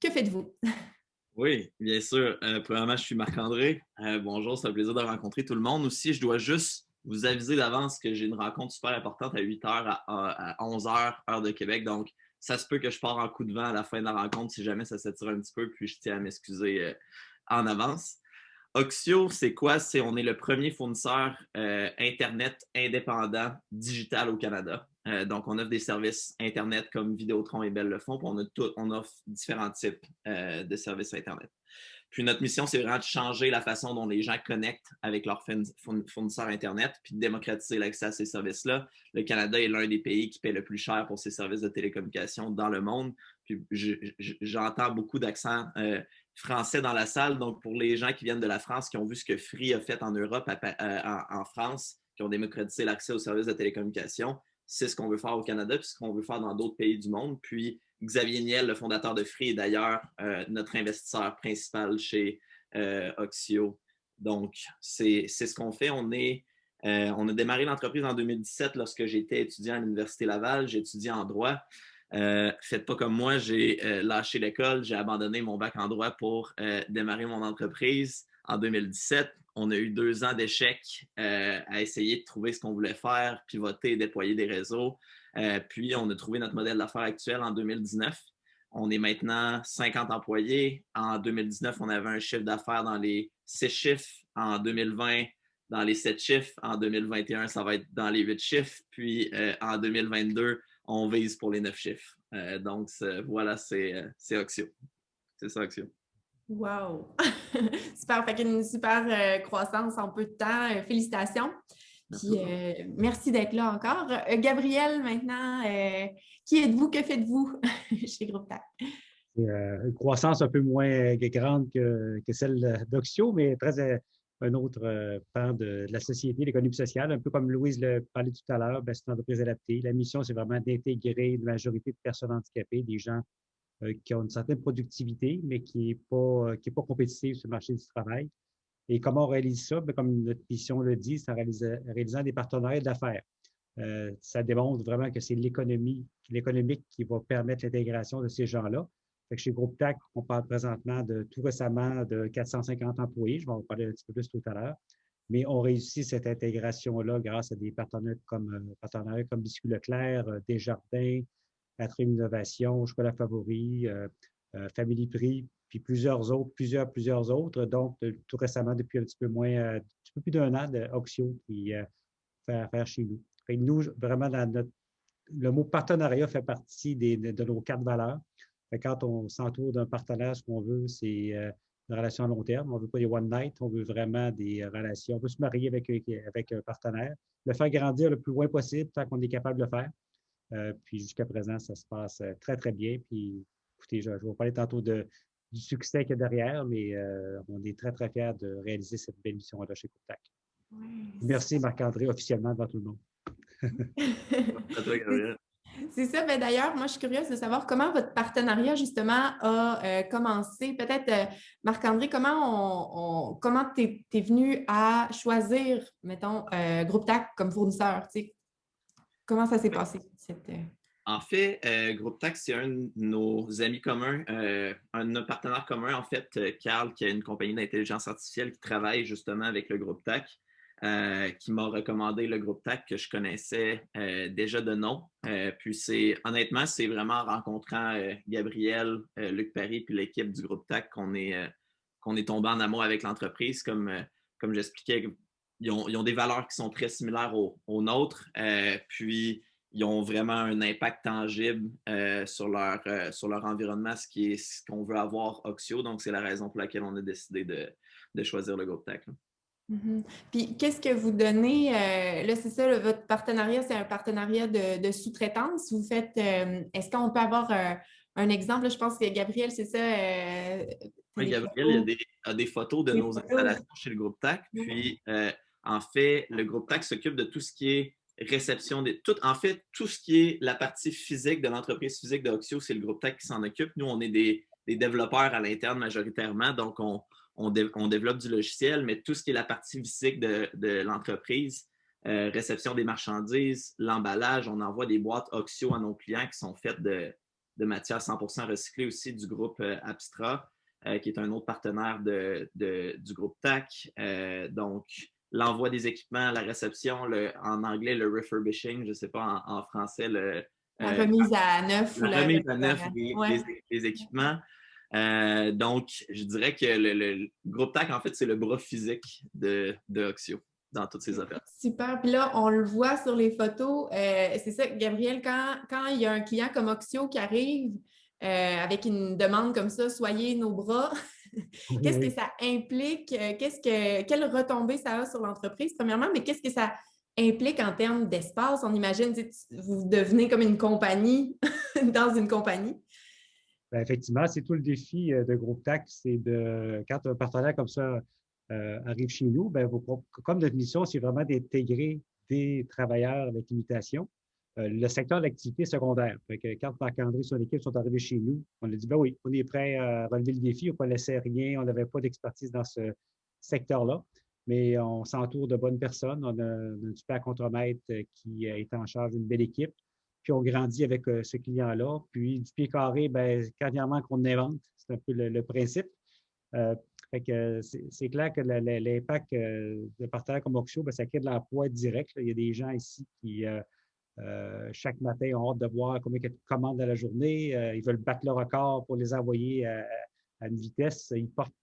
Speaker 1: que faites-vous?
Speaker 4: Oui, bien sûr. Premièrement, je suis Marc-André. Bonjour, c'est un plaisir de rencontrer tout le monde. Aussi, je dois juste vous aviser d'avance que j'ai une rencontre super importante à 8 h à 11 h, heure de Québec. Donc, ça se peut que je pars en coup de vent à la fin de la rencontre si jamais ça s'étire un petit peu, puis je tiens à m'excuser en avance. Oxio, c'est quoi? On est le premier fournisseur Internet indépendant digital au Canada. Donc, on offre des services Internet comme Vidéotron et Bell le font, puis on offre différents types de services Internet. Puis notre mission, c'est vraiment de changer la façon dont les gens connectent avec leurs fournisseurs Internet, puis de démocratiser l'accès à ces services-là. Le Canada est l'un des pays qui paie le plus cher pour ces services de télécommunication dans le monde. Puis j'entends beaucoup d'accents français dans la salle. Donc, pour les gens qui viennent de la France, qui ont vu ce que Free a fait en Europe, en France, qui ont démocratisé l'accès aux services de télécommunication, c'est ce qu'on veut faire au Canada, puis ce qu'on veut faire dans d'autres pays du monde. Puis, Xavier Niel, le fondateur de Free, est d'ailleurs notre investisseur principal chez Oxio. Donc, c'est ce qu'on fait. On a démarré l'entreprise en 2017 lorsque j'étais étudiant à l'Université Laval. J'étudiais en droit. Faites pas comme moi, j'ai lâché l'école, j'ai abandonné mon bac en droit pour démarrer mon entreprise en 2017. On a eu 2 ans d'échecs à essayer de trouver ce qu'on voulait faire, pivoter, déployer des réseaux. Puis, on a trouvé notre modèle d'affaires actuel en 2019. On est maintenant 50 employés. En 2019, on avait un chiffre d'affaires dans les 6 chiffres. En 2020, dans les 7 chiffres. En 2021, ça va être dans les 8 chiffres. Puis, en 2022, on vise pour les 9 chiffres. Donc, voilà, c'est Oxio. C'est ça, Oxio.
Speaker 1: Wow! Super, fait qu'une super croissance en peu de temps. Félicitations. Puis, merci d'être là encore. Gabriel, maintenant, qui êtes-vous? Que faites-vous chez Groupe TAC?
Speaker 6: Une croissance un peu moins grande que celle d'Oxio, mais très un autre pan de la société, l'économie sociale. Un peu comme Louise le parlait tout à l'heure, c'est une entreprise adaptée. La mission, c'est vraiment d'intégrer une majorité de personnes handicapées, des gens qui ont une certaine productivité, mais qui n'est pas compétitive sur le marché du travail. Et comment on réalise ça? Bien, comme notre mission le dit, c'est en réalisant des partenariats d'affaires. Ça démontre vraiment que c'est l'économique qui va permettre l'intégration de ces gens-là. Fait que chez Groupe TAC, on parle présentement tout récemment de 450 employés. Je vais en parler un petit peu plus tout à l'heure. Mais on réussit cette intégration-là grâce à des partenaires comme Biscuit Leclerc, Desjardins, Atrium Innovation, Chocolat Favori, Family Prix, puis plusieurs autres. Donc, tout récemment, depuis un petit peu plus d'1 an, Oxio qui fait affaire chez nous. Fait que nous, vraiment, le mot partenariat fait partie de nos 4 valeurs. Fait que quand on s'entoure d'un partenaire, ce qu'on veut, c'est une relation à long terme. On ne veut pas des one night, on veut vraiment des relations. On veut se marier avec un partenaire, le faire grandir le plus loin possible tant qu'on est capable de le faire. Puis jusqu'à présent, ça se passe très, très bien. Puis écoutez, je vais vous parler tantôt du succès qu'il y a derrière, mais on est très, très fiers de réaliser cette belle mission-là chez Groupe TAC. Merci Marc-André officiellement devant tout le monde.
Speaker 4: À toi, Gabriel.
Speaker 1: C'est ça. Ben, d'ailleurs, moi, je suis curieuse de savoir comment votre partenariat, justement, a commencé. Peut-être, Marc-André, comment tu es venu à choisir, mettons, Groupe TAC comme fournisseur? Tu sais, comment ça s'est passé?
Speaker 4: En fait, Groupe Tax, c'est un de nos amis communs, un de nos partenaires communs, en fait, Carl, qui a une compagnie d'intelligence artificielle qui travaille justement avec le Groupe TAC, qui m'a recommandé le Groupe TAC que je connaissais déjà de nom. Puis honnêtement, c'est vraiment en rencontrant Gabriel, Luc Paris, puis l'équipe du Groupe TAC qu'on est tombé en amour avec l'entreprise. Comme j'expliquais, ils ont des valeurs qui sont très similaires aux nôtres. Puis ils ont vraiment un impact tangible sur leur environnement, ce qu'on veut avoir Oxio. Donc, c'est la raison pour laquelle on a décidé de choisir le Groupe TAC.
Speaker 1: Mm-hmm. Puis, qu'est-ce que vous donnez? Là, c'est ça, votre partenariat, c'est un partenariat de sous-traitance. Vous faites, est-ce qu'on peut avoir un exemple? Là, je pense que Gabriel, c'est ça.
Speaker 4: Oui, Gabriel, il y a des photos de nos installations chez le Groupe TAC. Puis, en fait, le Groupe TAC s'occupe de tout ce qui est réception tout ce qui est la partie physique de l'entreprise physique de Oxio, c'est le Groupe TAC qui s'en occupe. Nous, on est des développeurs à l'interne majoritairement, donc on développe du logiciel, mais tout ce qui est la partie physique de l'entreprise, réception des marchandises, l'emballage, on envoie des boîtes Oxio à nos clients qui sont faites de matières 100% recyclées aussi du groupe Abstra, qui est un autre partenaire du groupe TAC. Donc, l'envoi des équipements, la réception, en anglais, le refurbishing, je ne sais pas en français,
Speaker 1: la remise à neuf.
Speaker 4: La remise à neuf des équipements. Donc, je dirais que le groupe TAC, en fait, c'est le bras physique de Oxio dans toutes ses opérations.
Speaker 1: Super. Puis là, on le voit sur les photos. C'est ça, Gabriel, quand il y a un client comme Oxio qui arrive avec une demande comme ça, soyez nos bras, qu'est-ce que ça implique? Quelle retombée ça a sur l'entreprise, premièrement, mais qu'est-ce que ça implique en termes d'espace? On imagine, vous devenez comme une compagnie dans une compagnie.
Speaker 6: Bien, effectivement, c'est tout le défi de Groupe TAC, c'est quand un partenaire comme ça arrive chez nous, bien, comme notre mission, c'est vraiment d'intégrer des travailleurs avec limitation. Le secteur d'activité secondaire. Fait que quand Marc-André et son équipe sont arrivés chez nous, on a dit, ben oui, on est prêt à relever le défi, on ne connaissait rien, on n'avait pas d'expertise dans ce secteur-là, mais on s'entoure de bonnes personnes. On a un super contremaître qui est en charge d'une belle équipe. Puis on grandit avec ce client-là. Puis du pied carré, bien, quand il y en manque, on invente. C'est un peu le principe. Fait que c'est clair que l'impact de partenaires comme Oxio, bien, ça crée de l'emploi direct. Là. Il y a des gens ici qui, chaque matin, ont hâte de voir combien ils commandent dans la journée. Ils veulent battre le record pour les envoyer à une vitesse. Ils portent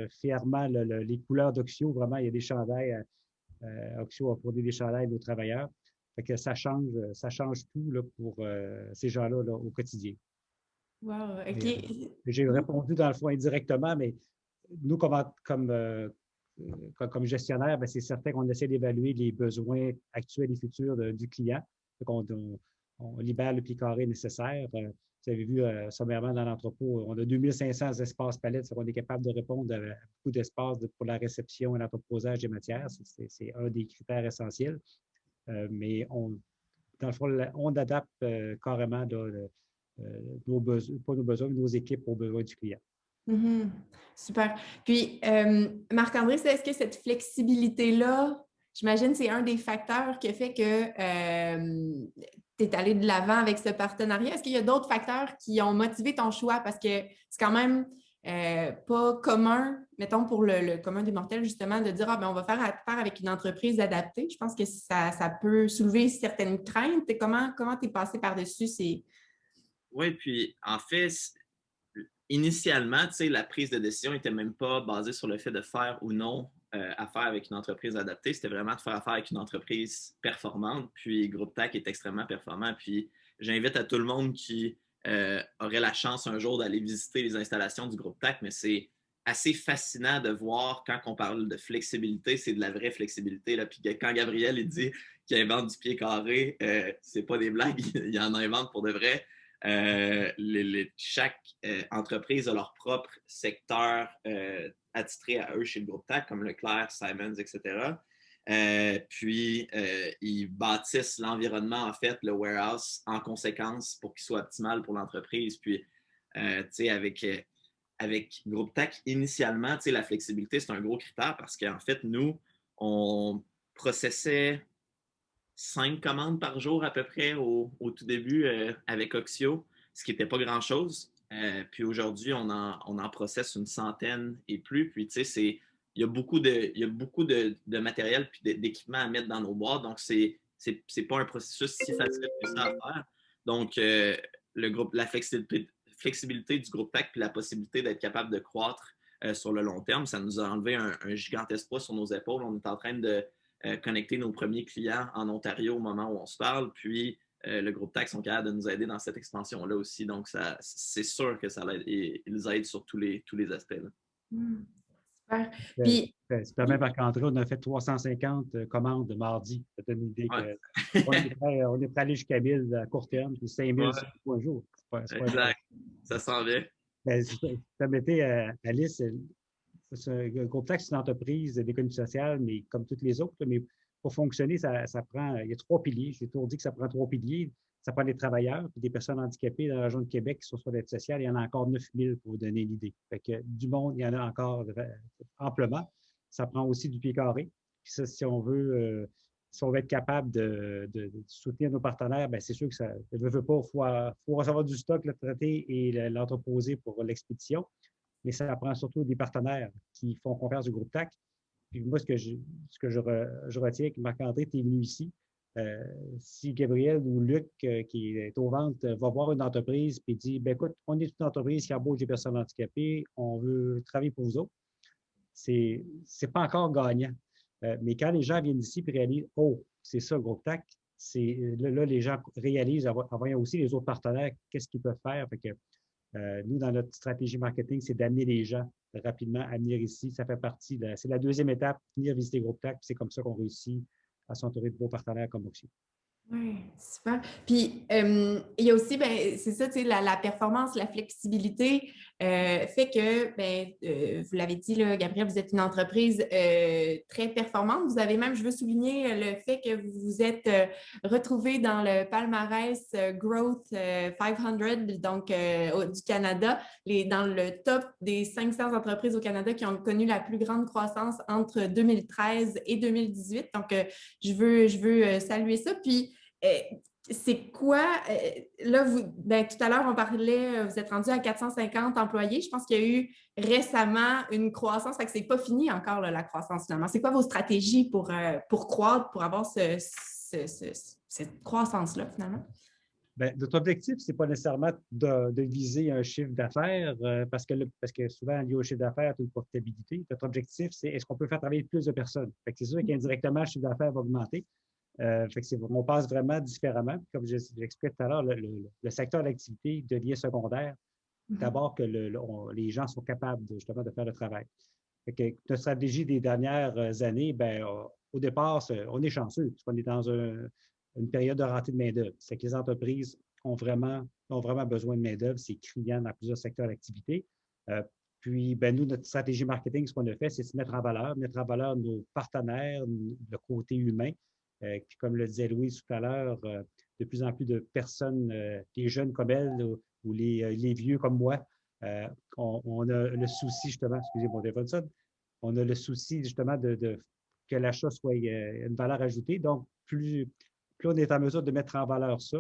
Speaker 6: fièrement les couleurs d'Oxio. Vraiment, il y a des chandails. Oxio a produit des chandails aux travailleurs. Fait que ça change tout là, pour ces gens-là là, au quotidien.
Speaker 1: Wow, OK.
Speaker 6: J'ai répondu dans le fond indirectement, mais nous, comme gestionnaire, c'est certain qu'on essaie d'évaluer les besoins actuels et futurs du client. On libère le pied carré nécessaire. Vous avez vu sommairement dans l'entrepôt, on a 2500 espaces palettes, on est capable de répondre à beaucoup d'espace pour la réception et l'entreposage des matières. C'est un des critères essentiels. Mais dans le fond, on adapte carrément nos besoins, pas nos besoins, mais nos équipes aux besoins du client.
Speaker 1: Mm-hmm. Super. Puis, Marc-André, est-ce que cette flexibilité-là, j'imagine, c'est un des facteurs qui a fait que tu es allé de l'avant avec ce partenariat. Est-ce qu'il y a d'autres facteurs qui ont motivé ton choix? Parce que c'est quand même pas commun, mettons, pour le commun des mortels, justement, de dire, on va faire affaire avec une entreprise adaptée. Je pense que ça peut soulever certaines craintes. Comment tu es passé par-dessus ces...
Speaker 4: Oui, puis en fait, initialement, la prise de décision n'était même pas basée sur le fait de faire ou non affaire avec une entreprise adaptée. C'était vraiment de faire affaire avec une entreprise performante. Puis Groupe TAC est extrêmement performant. Puis j'invite à tout le monde qui aurait la chance un jour d'aller visiter les installations du Groupe TAC, mais c'est assez fascinant de voir quand on parle de flexibilité, c'est de la vraie flexibilité. Là. Puis quand Gabriel il dit qu'il invente du pied carré, c'est pas des blagues, il en invente pour de vrai. Chaque entreprise a leur propre secteur attitré à eux chez le groupe TAC, comme Leclerc, Simons, etc. Puis, ils bâtissent l'environnement, en fait, le warehouse, en conséquence pour qu'il soit optimal pour l'entreprise. Puis, tu sais, avec Groupe TAC, initialement, la flexibilité, c'est un gros critère parce qu'en fait, nous, on processait 5 commandes par jour à peu près au tout début avec Oxio, ce qui n'était pas grand-chose. Puis aujourd'hui, on en processe une centaine et plus. Puis, tu sais, il y a beaucoup de matériel et d'équipement à mettre dans nos boîtes. Donc, c'est pas un processus si facile que ça à faire. Donc, la flexibilité du groupe TAC puis la possibilité d'être capable de croître sur le long terme, ça nous a enlevé un gigantesque poids sur nos épaules. On est en train de connecter nos premiers clients en Ontario au moment où on se parle. Puis, le groupe TAC sont capables de nous aider dans cette expansion-là aussi. Donc, c'est sûr que ça l'aide et ils aident sur tous les aspects. Là.
Speaker 1: Super. Puis,
Speaker 6: c'est même Marc-André, on a fait 350 commandes mardi. Ça donne une idée qu'on est prêt à aller jusqu'à 1000 à court terme, puis 5000 sur 3 jours.
Speaker 4: Exact. Ça s'en vient.
Speaker 6: Permettez, Alice, le groupe TAC, c'est une entreprise d'économie sociale, mais comme toutes les autres, mais pour fonctionner, ça prend, il y a 3 piliers. J'ai toujours dit que ça prend 3 piliers. Ça prend des travailleurs et des personnes handicapées dans la région de Québec qui sont sur l'aide sociale. Il y en a encore 9000 pour vous donner l'idée. Fait que du monde, il y en a encore amplement. Ça prend aussi du pied carré. Puis ça, si on veut être capable de soutenir nos partenaires, bien, c'est sûr que ça ne veut pas. Il faut recevoir du stock, le traiter et l'entreposer pour l'expédition. Mais ça prend surtout des partenaires qui font confiance au groupe TAC. Puis moi, ce que je retiens, que Marc-André, tu es venu ici. Si Gabriel ou Luc, qui est aux ventes, va voir une entreprise et dit ben, écoute, on est une entreprise qui embauche des personnes handicapées, on veut travailler pour vous autres, c'est pas encore gagnant. Mais quand les gens viennent ici et réalisent oh, c'est ça, le groupe TAC, là, les gens réalisent, en voyant aussi les autres partenaires, qu'est-ce qu'ils peuvent faire. Fait que, nous, dans notre stratégie marketing, c'est d'amener les gens rapidement à venir ici. Ça fait partie, c'est la deuxième étape, venir visiter Groupe TAC. C'est comme ça qu'on réussit à s'entourer de beaux partenaires comme Oxio.
Speaker 1: Oui, super. Puis, il y a aussi, ben, c'est ça, tu sais, la performance, la flexibilité fait que, vous l'avez dit, là, Gabriel, vous êtes une entreprise très performante. Vous avez même, je veux souligner le fait que vous vous êtes retrouvé dans le palmarès Growth 500, donc du Canada, dans le top des 500 entreprises au Canada qui ont connu la plus grande croissance entre 2013 et 2018. Donc, je veux saluer ça. Puis, c'est quoi, là, tout à l'heure, on parlait, vous êtes rendu à 450 employés. Je pense qu'il y a eu récemment une croissance, fait que c'est pas fini encore, là, la croissance finalement. C'est quoi vos stratégies pour croître, pour avoir cette croissance-là finalement?
Speaker 6: Bien, notre objectif, ce n'est pas nécessairement de viser un chiffre d'affaires parce que souvent, lié au chiffre d'affaires, il y a une profitabilité. Notre objectif, c'est est-ce qu'on peut faire travailler plus de personnes? Fait que c'est sûr qu'indirectement, le chiffre d'affaires va augmenter. Fait que on passe vraiment différemment. Comme j'expliquais tout à l'heure, le secteur d'activité devient secondaire. D'abord que les gens sont capables justement de faire le travail. Fait que notre stratégie des dernières années, ben, au départ, on est chanceux parce qu'on est dans une période de rentrée de main-d'œuvre. C'est que les entreprises ont vraiment besoin de main-d'œuvre. C'est criant dans plusieurs secteurs d'activité. Puis, ben, nous, notre stratégie marketing, ce qu'on a fait, c'est de se mettre en valeur nos partenaires, le côté humain. Puis comme le disait Louise tout à l'heure, de plus en plus de personnes, les jeunes comme elle ou les vieux comme moi, on a le souci justement, excusez mon téléphone sonne, on a le souci justement que l'achat soit une valeur ajoutée. Donc, plus on est en mesure de mettre en valeur ça,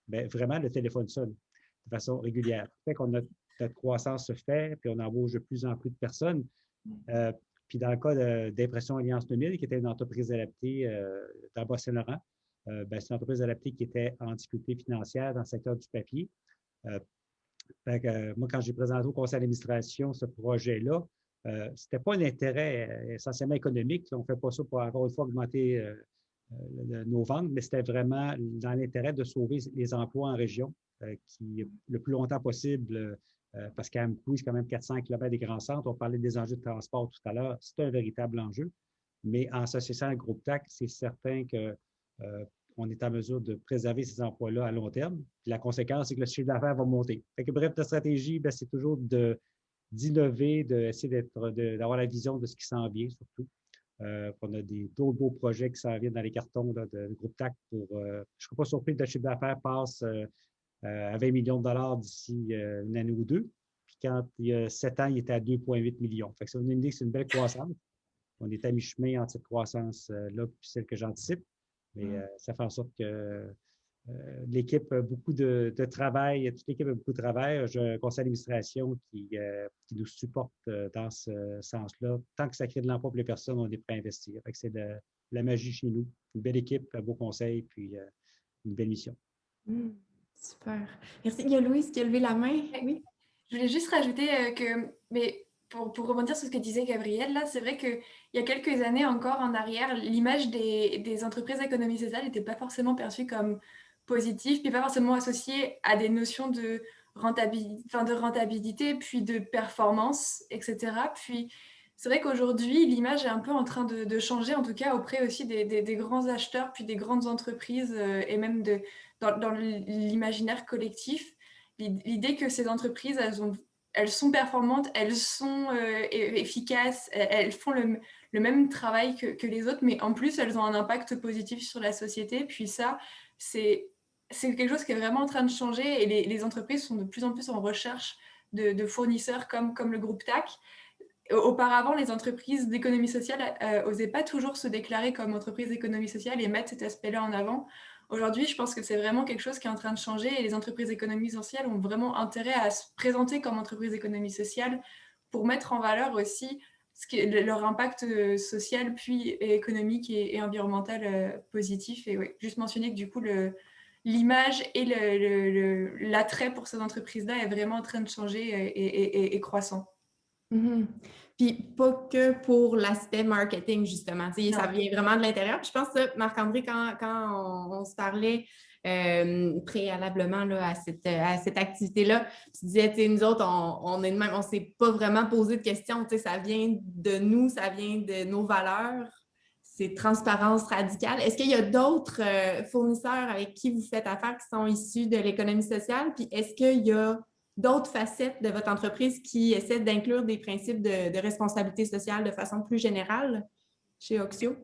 Speaker 6: bien, vraiment, le téléphone sonne de façon régulière. Ça fait qu'on notre croissance se fait, puis on embauche de plus en plus de personnes. Puis dans le cas d'Impression Alliance 2000, qui était une entreprise adaptée dans Bas-Saint-Laurent, c'est une entreprise adaptée qui était en difficulté financière dans le secteur du papier. Moi, quand j'ai présenté au conseil d'administration ce projet-là, ce n'était pas un intérêt essentiellement économique. On ne fait pas ça pour, encore une fois, augmenter nos ventes, mais c'était vraiment dans l'intérêt de sauver les emplois en région le plus longtemps possible. Parce qu'à Amkoui, c'est quand même 400 km des grands centres. On parlait des enjeux de transport tout à l'heure. C'est un véritable enjeu. Mais en associant le groupe TAC, c'est certain qu'on est en mesure de préserver ces emplois-là à long terme. Puis la conséquence, c'est que le chiffre d'affaires va monter. Fait que, bref, notre stratégie, c'est toujours d'innover, d'essayer d'avoir la vision de ce qui s'en vient, surtout. On a d'autres beaux projets qui s'en viennent dans les cartons là, de groupe TAC pour, je ne serais pas surpris que le chiffre d'affaires passe à 20 millions de dollars d'ici une année ou deux. Puis quand il y a 7 ans, il était à 2,8 millions. Fait que ça vous dit que c'est une belle croissance. On est à mi-chemin entre cette croissance-là et celle que j'anticipe. Mais ça fait en sorte que l'équipe a beaucoup de travail, toute l'équipe a beaucoup de travail. J'ai un conseil d'administration qui nous supporte dans ce sens-là. Tant que ça crée de l'emploi pour les personnes, on est prêt à investir. C'est la magie chez nous. Une belle équipe, un beau conseil, puis une belle mission.
Speaker 1: Super. Merci. Il y a Louise qui a levé la main. Oui.
Speaker 3: Je voulais juste rajouter mais pour rebondir sur ce que disait Gabrielle, là, c'est vrai qu'il y a quelques années encore en arrière, l'image des entreprises d'économie sociale n'était pas forcément perçue comme positive, puis pas forcément associée à des notions de rentabilité, puis de performance, etc. Puis c'est vrai qu'aujourd'hui, l'image est un peu en train de changer, en tout cas auprès aussi des grands acheteurs, puis des grandes entreprises, et même dans l'imaginaire collectif. L'idée que ces entreprises, elles sont performantes, elles sont efficaces, elles font le même travail que les autres, mais en plus, elles ont un impact positif sur la société. Puis ça, c'est quelque chose qui est vraiment en train de changer, et les entreprises sont de plus en plus en recherche de fournisseurs comme le groupe TAC. Auparavant, les entreprises d'économie sociale n'osaient pas toujours se déclarer comme entreprises d'économie sociale et mettre cet aspect-là en avant. Aujourd'hui, je pense que c'est vraiment quelque chose qui est en train de changer, et les entreprises d'économie sociale ont vraiment intérêt à se présenter comme entreprises d'économie sociale pour mettre en valeur aussi leur impact social, puis économique et environnemental positif. Et oui, juste mentionner que du coup, l'image et l'attrait pour ces entreprises-là est vraiment en train de changer et croissant.
Speaker 1: Puis pas que pour l'aspect marketing, justement. Ça vient vraiment de l'intérieur. Puis je pense que Marc-André, quand on se parlait préalablement là, à cette activité-là, tu disais, nous autres, on est de même, on ne s'est pas vraiment posé de questions. Ça vient de nous, ça vient de nos valeurs. C'est transparence radicale. Est-ce qu'il y a d'autres fournisseurs avec qui vous faites affaire qui sont issus de l'économie sociale? Puis est-ce qu'il y a d'autres facettes de votre entreprise qui essaient d'inclure des principes de responsabilité sociale de façon plus générale chez Oxio?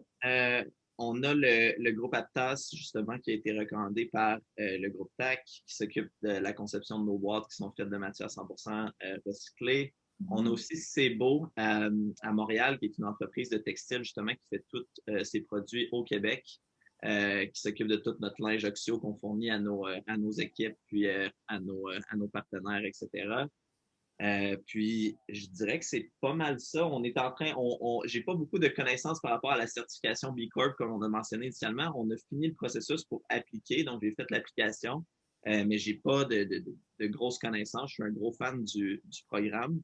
Speaker 4: On a le groupe Aptas, justement, qui a été recommandé par le groupe TAC, qui s'occupe de la conception de nos boîtes qui sont faites de matières 100% recyclées. On a aussi Sebo à Montréal, qui est une entreprise de textile, justement, qui fait tous ses produits au Québec, qui s'occupe de tout notre linge Oxio qu'on fournit à nos équipes, puis à nos partenaires, etc. Puis, je dirais que c'est pas mal ça. On est en train, j'ai pas beaucoup de connaissances par rapport à la certification B Corp, comme on a mentionné initialement. On a fini le processus pour appliquer, donc j'ai fait l'application, mais j'ai pas de grosses connaissances. Je suis un gros fan du programme.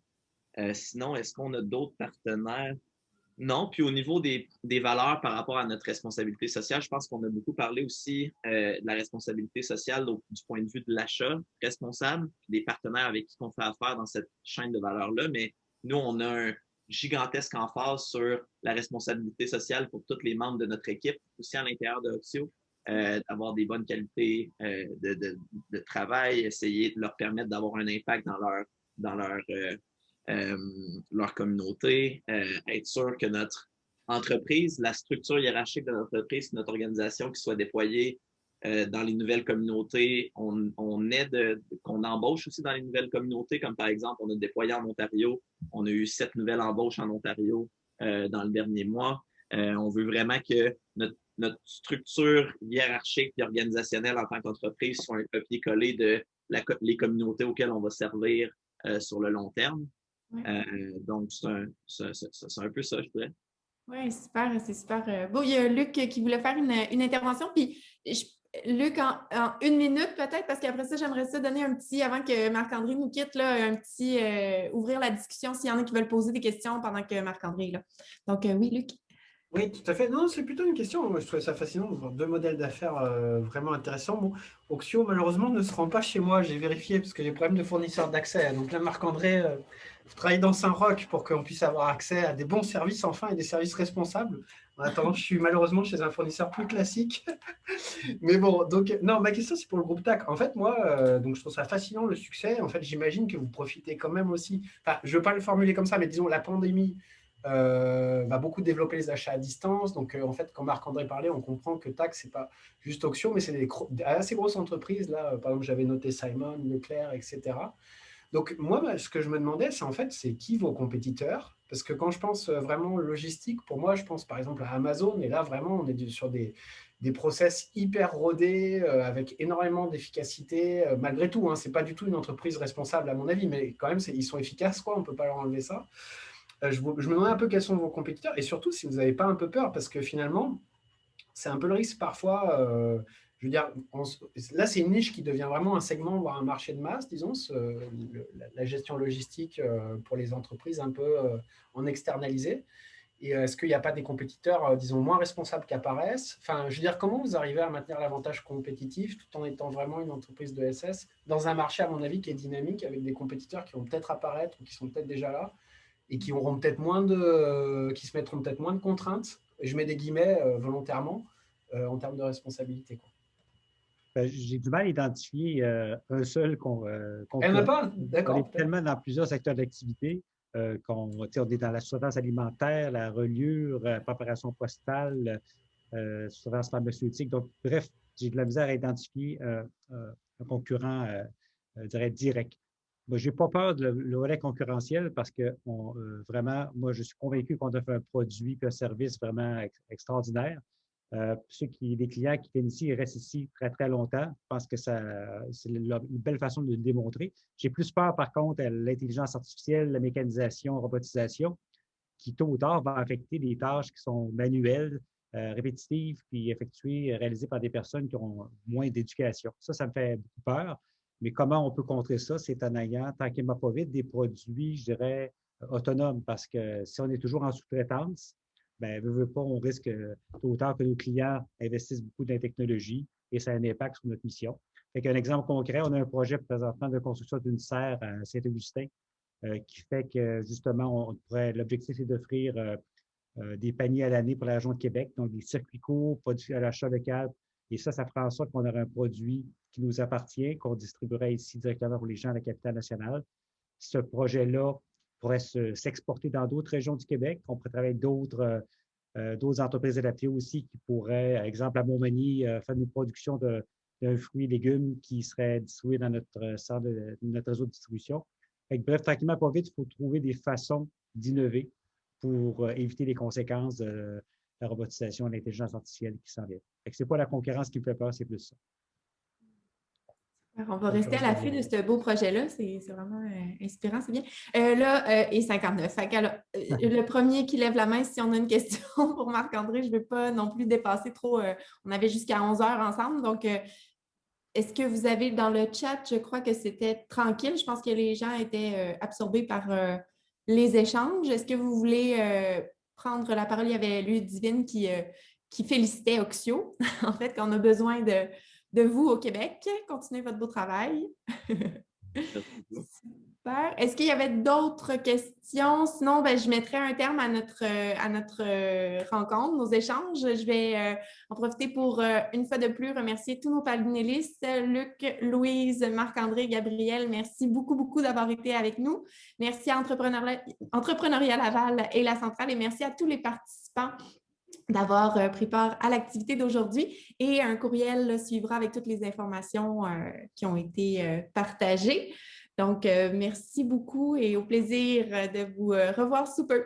Speaker 4: Sinon, est-ce qu'on a d'autres partenaires? Non. Puis au niveau des valeurs par rapport à notre responsabilité sociale, je pense qu'on a beaucoup parlé aussi de la responsabilité sociale du point de vue de l'achat responsable, puis des partenaires avec qui on fait affaire dans cette chaîne de valeurs-là. Mais nous, on a un gigantesque emphase sur la responsabilité sociale pour tous les membres de notre équipe, aussi à l'intérieur de Oxio, d'avoir des bonnes qualités de travail, essayer de leur permettre d'avoir un impact dans leur communauté, être sûr que notre entreprise, la structure hiérarchique de notre entreprise, notre organisation qui soit déployée dans les nouvelles communautés, on aide, qu'on embauche aussi dans les nouvelles communautés, comme par exemple, on a déployé en Ontario, on a eu 7 nouvelles embauches en Ontario dans le dernier mois. On veut vraiment que notre structure hiérarchique et organisationnelle en tant qu'entreprise soit un copier-coller de les communautés auxquelles on va servir sur le long terme. Donc, c'est un peu ça, je dirais.
Speaker 1: Oui, super, c'est super beau. Il y a Luc qui voulait faire une intervention. Puis, Luc, en 1 minute peut-être, parce qu'après ça, j'aimerais ça donner un petit, avant que Marc-André nous quitte, là, un petit ouvrir la discussion s'il y en a qui veulent poser des questions pendant que Marc-André est là. Donc, oui, Luc.
Speaker 2: Oui, tout à fait. Non, c'est plutôt une question. Moi, je trouvais ça fascinant de voir 2 modèles d'affaires vraiment intéressants. Bon, Oxio, malheureusement, ne se rend pas chez moi. J'ai vérifié parce que j'ai problème de fournisseur d'accès. Donc là, Marc-André, vous travaillez dans Saint-Roch pour qu'on puisse avoir accès à des bons services, enfin, et des services responsables. En attendant, je suis malheureusement chez un fournisseur plus classique. Mais bon, donc, non, ma question, c'est pour le groupe TAC. En fait, moi, donc, je trouve ça fascinant, le succès. En fait, j'imagine que vous profitez quand même aussi. Enfin, je ne veux pas le formuler comme ça, mais disons, la pandémie va beaucoup développer les achats à distance. Donc, en fait, quand Marc-André parlait, on comprend que TAC, ce n'est pas juste Oxio, mais c'est des assez grosses entreprises. Là, par exemple, j'avais noté Simon, Leclerc, etc. Donc, moi, ce que je me demandais, c'est en fait, c'est qui vos compétiteurs? Parce que quand je pense vraiment logistique, pour moi, je pense par exemple à Amazon, et là, vraiment, on est sur des process hyper rodés, avec énormément d'efficacité. Malgré tout, hein, ce n'est pas du tout une entreprise responsable, à mon avis, mais quand même, ils sont efficaces, quoi, on ne peut pas leur enlever ça. Je me demandais un peu quels sont vos compétiteurs, et surtout, si vous n'avez pas un peu peur, parce que finalement, c'est un peu le risque parfois. Je veux dire, là, c'est une niche qui devient vraiment un segment, voire un marché de masse, disons, la gestion logistique pour les entreprises un peu en externalisé. Et est-ce qu'il n'y a pas des compétiteurs, disons, moins responsables qui apparaissent? Enfin, je veux dire, comment vous arrivez à maintenir l'avantage compétitif tout en étant vraiment une entreprise de SS dans un marché, à mon avis, qui est dynamique, avec des compétiteurs qui vont peut-être apparaître ou qui sont peut-être déjà là et qui auront peut-être qui se mettront peut-être moins de contraintes, et je mets des guillemets volontairement, en termes de responsabilité, quoi.
Speaker 6: J'ai du mal à identifier un seul
Speaker 2: Il n'y en a
Speaker 6: concurrent.
Speaker 2: pas?
Speaker 6: On
Speaker 2: D'accord.
Speaker 6: est tellement dans plusieurs secteurs d'activité on est dans la sous-traitance alimentaire, la reliure, la préparation postale, sous-traitance pharmaceutique. Donc, bref, j'ai de la misère à identifier un concurrent, je dirais, direct. Moi, je n'ai pas peur de le volet concurrentiel parce que vraiment, moi, je suis convaincu qu'on a fait un produit et un service vraiment extraordinaire. Les clients qui viennent ici, ils restent ici très, très longtemps. Je pense que c'est une belle façon de le démontrer. J'ai plus peur, par contre, à l'intelligence artificielle, la mécanisation, la robotisation, qui, tôt ou tard, va affecter des tâches qui sont manuelles, répétitives, puis réalisées par des personnes qui ont moins d'éducation. Ça me fait beaucoup peur. Mais comment on peut contrer ça? C'est en ayant, tranquillement pas vite, des produits, je dirais, autonomes. Parce que si on est toujours en sous-traitance, bien, veut pas, on risque tôt ou tard que nos clients investissent beaucoup dans la technologie et ça a un impact sur notre mission. Fait qu'un exemple concret, on a un projet présentement de construction d'une serre à Saint-Augustin qui fait que, justement, l'objectif est d'offrir des paniers à l'année pour la région de Québec, donc des circuits courts, produits à l'achat local. Et ça fera en sorte qu'on aura un produit qui nous appartient, qu'on distribuerait ici directement pour les gens à la capitale nationale. Ce projet-là pourrait s'exporter dans d'autres régions du Québec. On pourrait travailler avec d'autres entreprises adaptées aussi qui pourraient, par exemple, à Montmagny, faire une production d'un fruit et légumes qui serait distribué dans notre réseau de distribution. Bref, tranquillement, pas vite, il faut trouver des façons d'innover pour éviter les conséquences de la robotisation et de l'intelligence artificielle qui s'en vient. Ce n'est pas la concurrence qui me fait peur, c'est plus ça.
Speaker 1: On va rester à l'affût de ce beau projet-là. C'est vraiment inspirant, c'est bien. Et 59. Le premier qui lève la main, si on a une question pour Marc-André, je ne veux pas non plus dépasser trop. On avait jusqu'à 11 heures ensemble. Donc, est-ce que vous avez dans le chat, je crois que c'était tranquille. Je pense que les gens étaient absorbés par les échanges. Est-ce que vous voulez prendre la parole? Il y avait Ludivine qui félicitait Oxio, en fait, qu'on a besoin de vous au Québec. Continuez votre beau travail. Super. Est-ce qu'il y avait d'autres questions? Sinon, je mettrai un terme à notre rencontre, nos échanges. Je vais en profiter pour, une fois de plus, remercier tous nos panélistes. Luc, Louise, Marc-André, Gabriel, merci beaucoup, beaucoup d'avoir été avec nous. Merci à Entrepreneuriat Laval et la Centrale et merci à tous les participants d'avoir pris part à l'activité d'aujourd'hui. Et un courriel suivra avec toutes les informations qui ont été partagées. Donc, merci beaucoup et au plaisir de vous revoir sous peu.